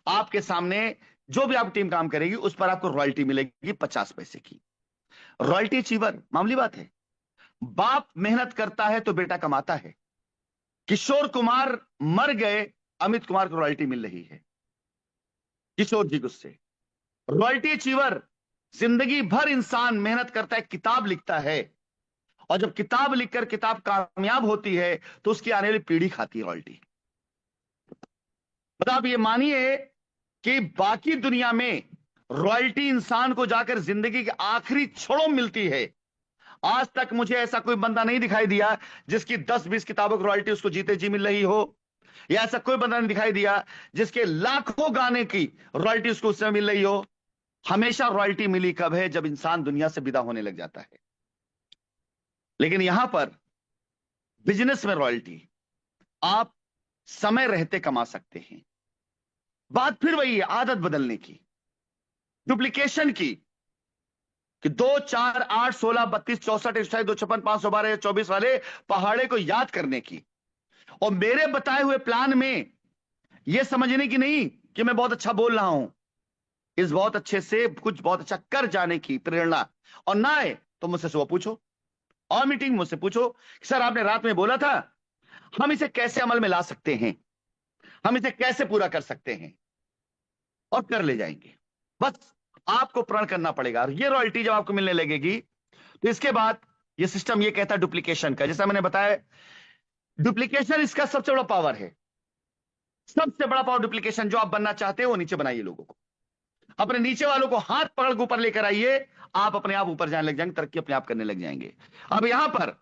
आपके सामने जो भी आप टीम काम करेगी उस पर आपको रॉयल्टी मिलेगी 50 पैसे की। रॉयल्टी अचीवर, मामूली बात है। बाप मेहनत करता है तो बेटा कमाता है। किशोर कुमार मर गए, अमित कुमार को रॉयल्टी मिल रही है, किशोर जी को उससे। रॉयल्टी अचीवर, जिंदगी भर इंसान मेहनत करता है, किताब लिखता है, और जब किताब लिखकर किताब कामयाब होती है तो उसकी आने वाली पीढ़ी खाती है रॉयल्टी। मतलब आप ये मानिए कि बाकी दुनिया में रॉयल्टी इंसान को जाकर जिंदगी के आखिरी छोरों में मिलती है। आज तक मुझे ऐसा कोई बंदा नहीं दिखाई दिया जिसकी 10-20 किताबों की रॉयल्टी उसको जीते जी मिल रही हो, या ऐसा कोई बंदा नहीं दिखाई दिया जिसके लाखों गाने की रॉयल्टी उसको उससे मिल रही हो। हमेशा रॉयल्टी मिली कब है? जब इंसान दुनिया से विदा होने लग जाता है। लेकिन यहां पर बिजनेस में रॉयल्टी आप समय रहते कमा सकते हैं। बात फिर वही है, आदत बदलने की, डुप्लीकेशन की, कि 2, 4, 8, 16, 32, 64, 128, 256, 512, 24 वाले पहाड़े को याद करने की, और मेरे बताए हुए प्लान में यह समझने की नहीं कि मैं बहुत अच्छा बोल रहा हूं, इस बहुत अच्छे से कुछ बहुत अच्छा कर जाने की प्रेरणा। और ना आए तो मुझसे सुबह पूछो, और मीटिंग मुझसे पूछो कि सर आपने रात में बोला था, हम इसे कैसे अमल में ला सकते हैं, हम इसे कैसे पूरा कर सकते हैं, और कर ले जाएंगे। बस आपको प्रण करना पड़ेगा। और ये रॉयल्टी जब आपको मिलने लगेगी तो इसके बाद ये सिस्टम ये कहता है डुप्लीकेशन का, जैसा मैंने बताया, डुप्लीकेशन इसका सबसे बड़ा पावर है। सबसे बड़ा पावर डुप्लीकेशन। जो आप बनना चाहते हो वो नीचे बनाइए, लोगों को, अपने नीचे वालों को हाथ पकड़ के ऊपर लेकर आइए, आप अपने आप ऊपर जाने लग जाएंगे, तरक्की अपने आप करने लग जाएंगे। अब यहां पर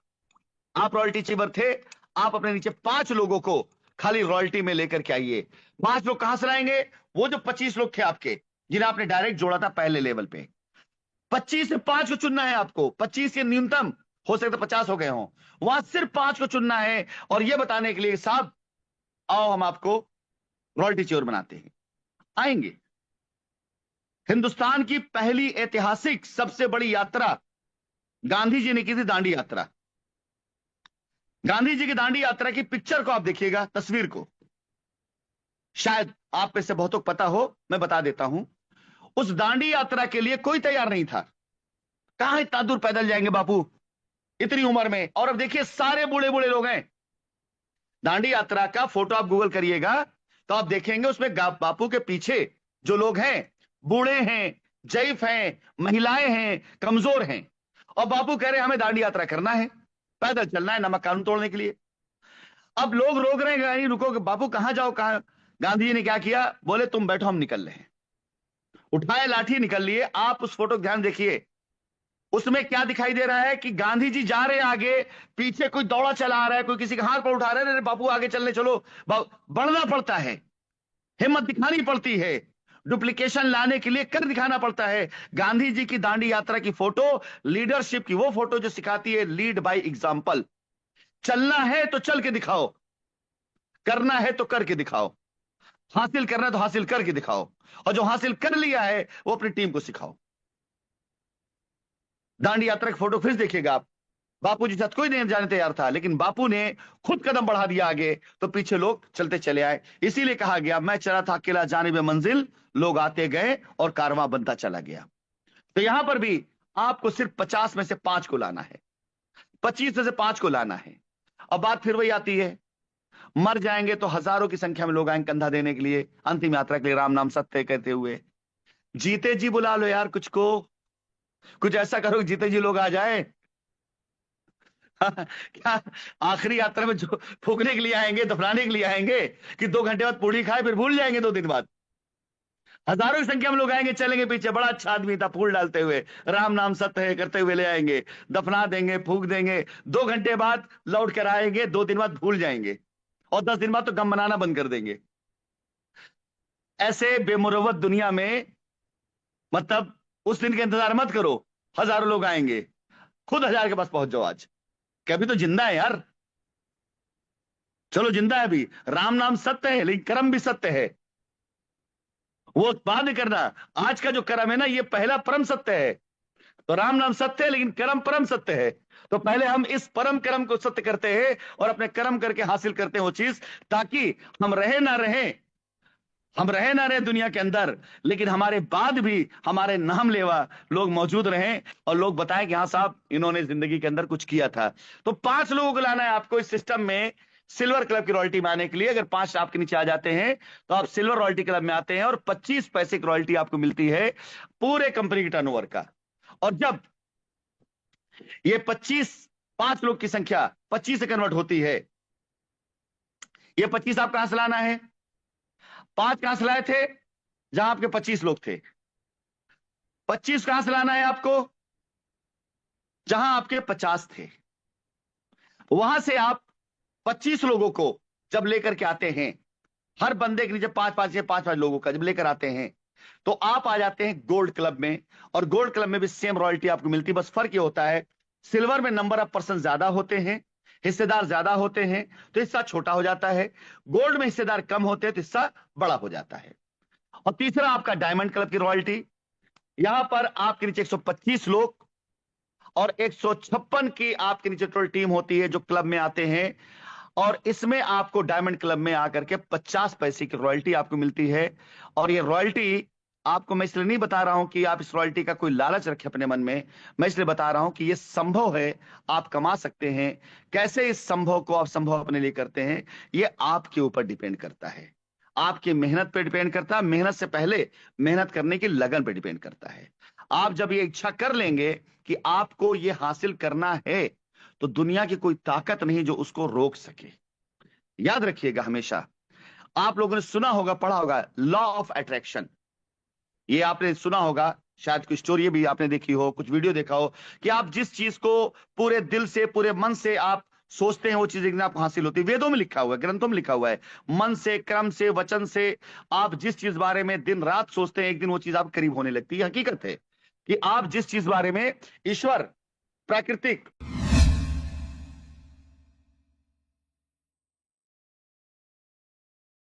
आप रॉयल्टी अचीवर थे, आप अपने नीचे 5 लोगों को खाली रॉयल्टी में लेकर के आइए। 5 लोग कहां से लाएंगे? वो जो 25 लोग थे आपके, जिन्हें आपने डायरेक्ट जोड़ा था पहले लेवल पे, 25 से 5 को चुनना है आपको। 25 के न्यूनतम, हो सकता है 50 हो गए हों, वहां सिर्फ 5 को चुनना है, और यह बताने के लिए साहब आओ हम आपको रॉयल्टी चोर बनाते हैं। आएंगे। हिंदुस्तान की पहली ऐतिहासिक सबसे बड़ी यात्रा गांधी जी ने की थी, दांडी यात्रा। गांधी जी की दांडी यात्रा की पिक्चर को आप देखिएगा, तस्वीर को, शायद आप में से बहुतों को पता हो, मैं बता देता हूं। उस दांडी यात्रा के लिए कोई तैयार नहीं था। कहां इतना दूर पैदल जाएंगे बापू इतनी उम्र में? और अब देखिए सारे बूढ़े बूढ़े लोग हैं। दांडी यात्रा का फोटो आप गूगल करिएगा तो आप देखेंगे उसमें बापू के पीछे जो लोग हैं, बूढ़े हैं, जईफ हैं, महिलाएं हैं, कमजोर हैं, और बापू कह रहे हैं हमें दांडी यात्रा करना है, पैदल चलना है नमक कानून तोड़ने के लिए। अब लोग रोक रहे हैं, नहीं रुको बापू, कहां जाओ कहां? गांधी जी ने क्या किया? बोले तुम बैठो हम निकल रहे हैं। उठाए लाठी निकल लिए। आप उस फोटो को ध्यान देखिए, उसमें क्या दिखाई दे रहा है कि गांधी जी जा रहे हैं आगे, पीछे कोई दौड़ा चला आ रहा है, कोई किसी का हाथ पर उठा रहा है, बापू आगे चलने चलो। बढ़ना पड़ता है, हिम्मत दिखानी पड़ती है, डुप्लीकेशन लाने के लिए कर दिखाना पड़ता है। गांधी जी की दांडी यात्रा की फोटो लीडरशिप की वो फोटो जो सिखाती है लीड बाय एग्जांपल। चलना है तो चल के दिखाओ, करना है तो करके दिखाओ, हासिल करना है तो हासिल करके दिखाओ, और जो हासिल कर लिया है वो अपनी टीम को सिखाओ। दांडी यात्रा की फोटो फिर देखिएगा आप, बापू जी साथ कोई नहीं जाने तैयार था, लेकिन बापू ने खुद कदम बढ़ा दिया आगे तो पीछे लोग चलते चले आए। इसीलिए कहा गया मैं चला था अकेला जानिब मंजिल, लोग आते गए और कारवां बनता चला गया। तो यहां पर भी आपको सिर्फ 50 में से 5 को लाना है, 25 में से 5 को लाना है। अब बात फिर वही आती है, मर जाएंगे तो हजारों की संख्या में लोग आएंगे कंधा देने के लिए, अंतिम यात्रा के लिए राम नाम सत्य कहते हुए। जीते जी बुला लो यार, कुछ को कुछ ऐसा करो कि जीते जी लोग आ जाए। क्या आखिरी यात्रा में जो फूकने के लिए आएंगे, दफनाने के लिए आएंगे, कि 2 घंटे बाद पूड़ी खाए फिर भूल जाएंगे 2 दिन बाद? हजारों की संख्या में लोग आएंगे, चलेंगे पीछे, बड़ा अच्छा आदमी था, फूल डालते हुए राम नाम सत्य है करते हुए ले आएंगे, दफना देंगे, फूक देंगे, 2 घंटे बाद लौट कर आएंगे, 2 दिन बाद भूल जाएंगे, और 10 दिन बाद तो गम मनाना बंद कर देंगे। ऐसे बेमुरवत दुनिया में, मतलब उस दिन का इंतजार मत करो, हजारों लोग आएंगे, खुद 1000 के पास पहुंच जाओ आज, कभी तो जिंदा है यार। चलो जिंदा है अभी, राम नाम सत्य है लेकिन कर्म भी सत्य है, वो बाद में करना। आज का जो कर्म है ना, ये पहला परम सत्य है। तो राम नाम सत्य है लेकिन कर्म परम सत्य है। तो पहले हम इस परम कर्म को सत्य करते हैं और अपने कर्म करके हासिल करते हैं वो चीज, ताकि हम रहे ना रहे, हम रहे ना रहे दुनिया के अंदर, लेकिन हमारे बाद भी हमारे नाम लेवा लोग मौजूद रहे और लोग बताएं कि हाँ साहब इन्होंने जिंदगी के अंदर कुछ किया था। तो 5 लोगों को लाना है आपको इस सिस्टम में सिल्वर क्लब की रॉयल्टी में आने के लिए। अगर 5 आपके नीचे आ जाते हैं तो आप सिल्वर रॉयल्टी क्लब में आते हैं और 25 पैसे की रॉयल्टी आपको मिलती है पूरे कंपनी के टर्नओवर का। और जब ये 5 लोग की संख्या 25 से कन्वर्ट होती है, ये 25 आप कहां से लाना है? 5 कहां से लाए थे? जहां आपके 25 लोग थे। 25 कहां से लाना है आपको? जहां आपके 50 थे। वहां से आप 25 लोगों को जब लेकर के आते हैं, हर बंदे के नीचे 5-5 या 5-5 लोगों का जब लेकर आते हैं, तो आप आ जाते हैं गोल्ड क्लब में। और गोल्ड क्लब में भी सेम रॉयल्टी आपको मिलती है, बस फर्क ये होता है सिल्वर में नंबर ऑफ पर्सन ज्यादा होते हैं, हिस्सेदार ज्यादा होते हैं तो हिस्सा छोटा हो जाता है। गोल्ड में हिस्सेदार कम होते हैं तो हिस्सा बड़ा हो जाता है। और तीसरा आपका डायमंड क्लब की रॉयल्टी। यहां पर आपके नीचे 125 लोग और 156 की आपके नीचे टोटल टीम होती है जो क्लब में आते हैं। और इसमें आपको डायमंड क्लब में आकर के 50 पैसे की रॉयल्टी आपको मिलती है। और ये रॉयल्टी आपको मैं इसलिए नहीं बता रहा हूं कि आप इस रॉयल्टी का कोई लालच रखें अपने मन में, मैं इसलिए बता रहा हूं कि ये संभव है, आप कमा सकते हैं। कैसे इस संभव को आप संभव अपने लिए करते हैं, ये आपके ऊपर डिपेंड करता है, आपकी मेहनत पे डिपेंड करता है। मेहनत से पहले मेहनत करने की लगन पे डिपेंड करता है। आप जब ये इच्छा कर लेंगे कि आपको ये हासिल करना है, तो दुनिया की कोई ताकत नहीं जो उसको रोक सके। याद रखिएगा हमेशा, आप लोगों ने सुना होगा, पढ़ा होगा लॉ ऑफ अट्रैक्शन। ये आपने सुना होगा, शायद कुछ स्टोरी भी आपने देखी हो, कुछ वीडियो देखा हो कि आप जिस चीज को पूरे दिल से पूरे मन से आप सोचते हैं वो चीज एक दिन आपको हासिल होती है। वेदों में लिखा हुआ है, ग्रंथों में लिखा हुआ है, मन से, क्रम से, वचन से आप जिस चीज बारे में दिन रात सोचते हैं एक दिन वो चीज आप करीब होने लगती है। हकीकत है कि आप जिस चीज बारे में ईश्वर, प्राकृतिक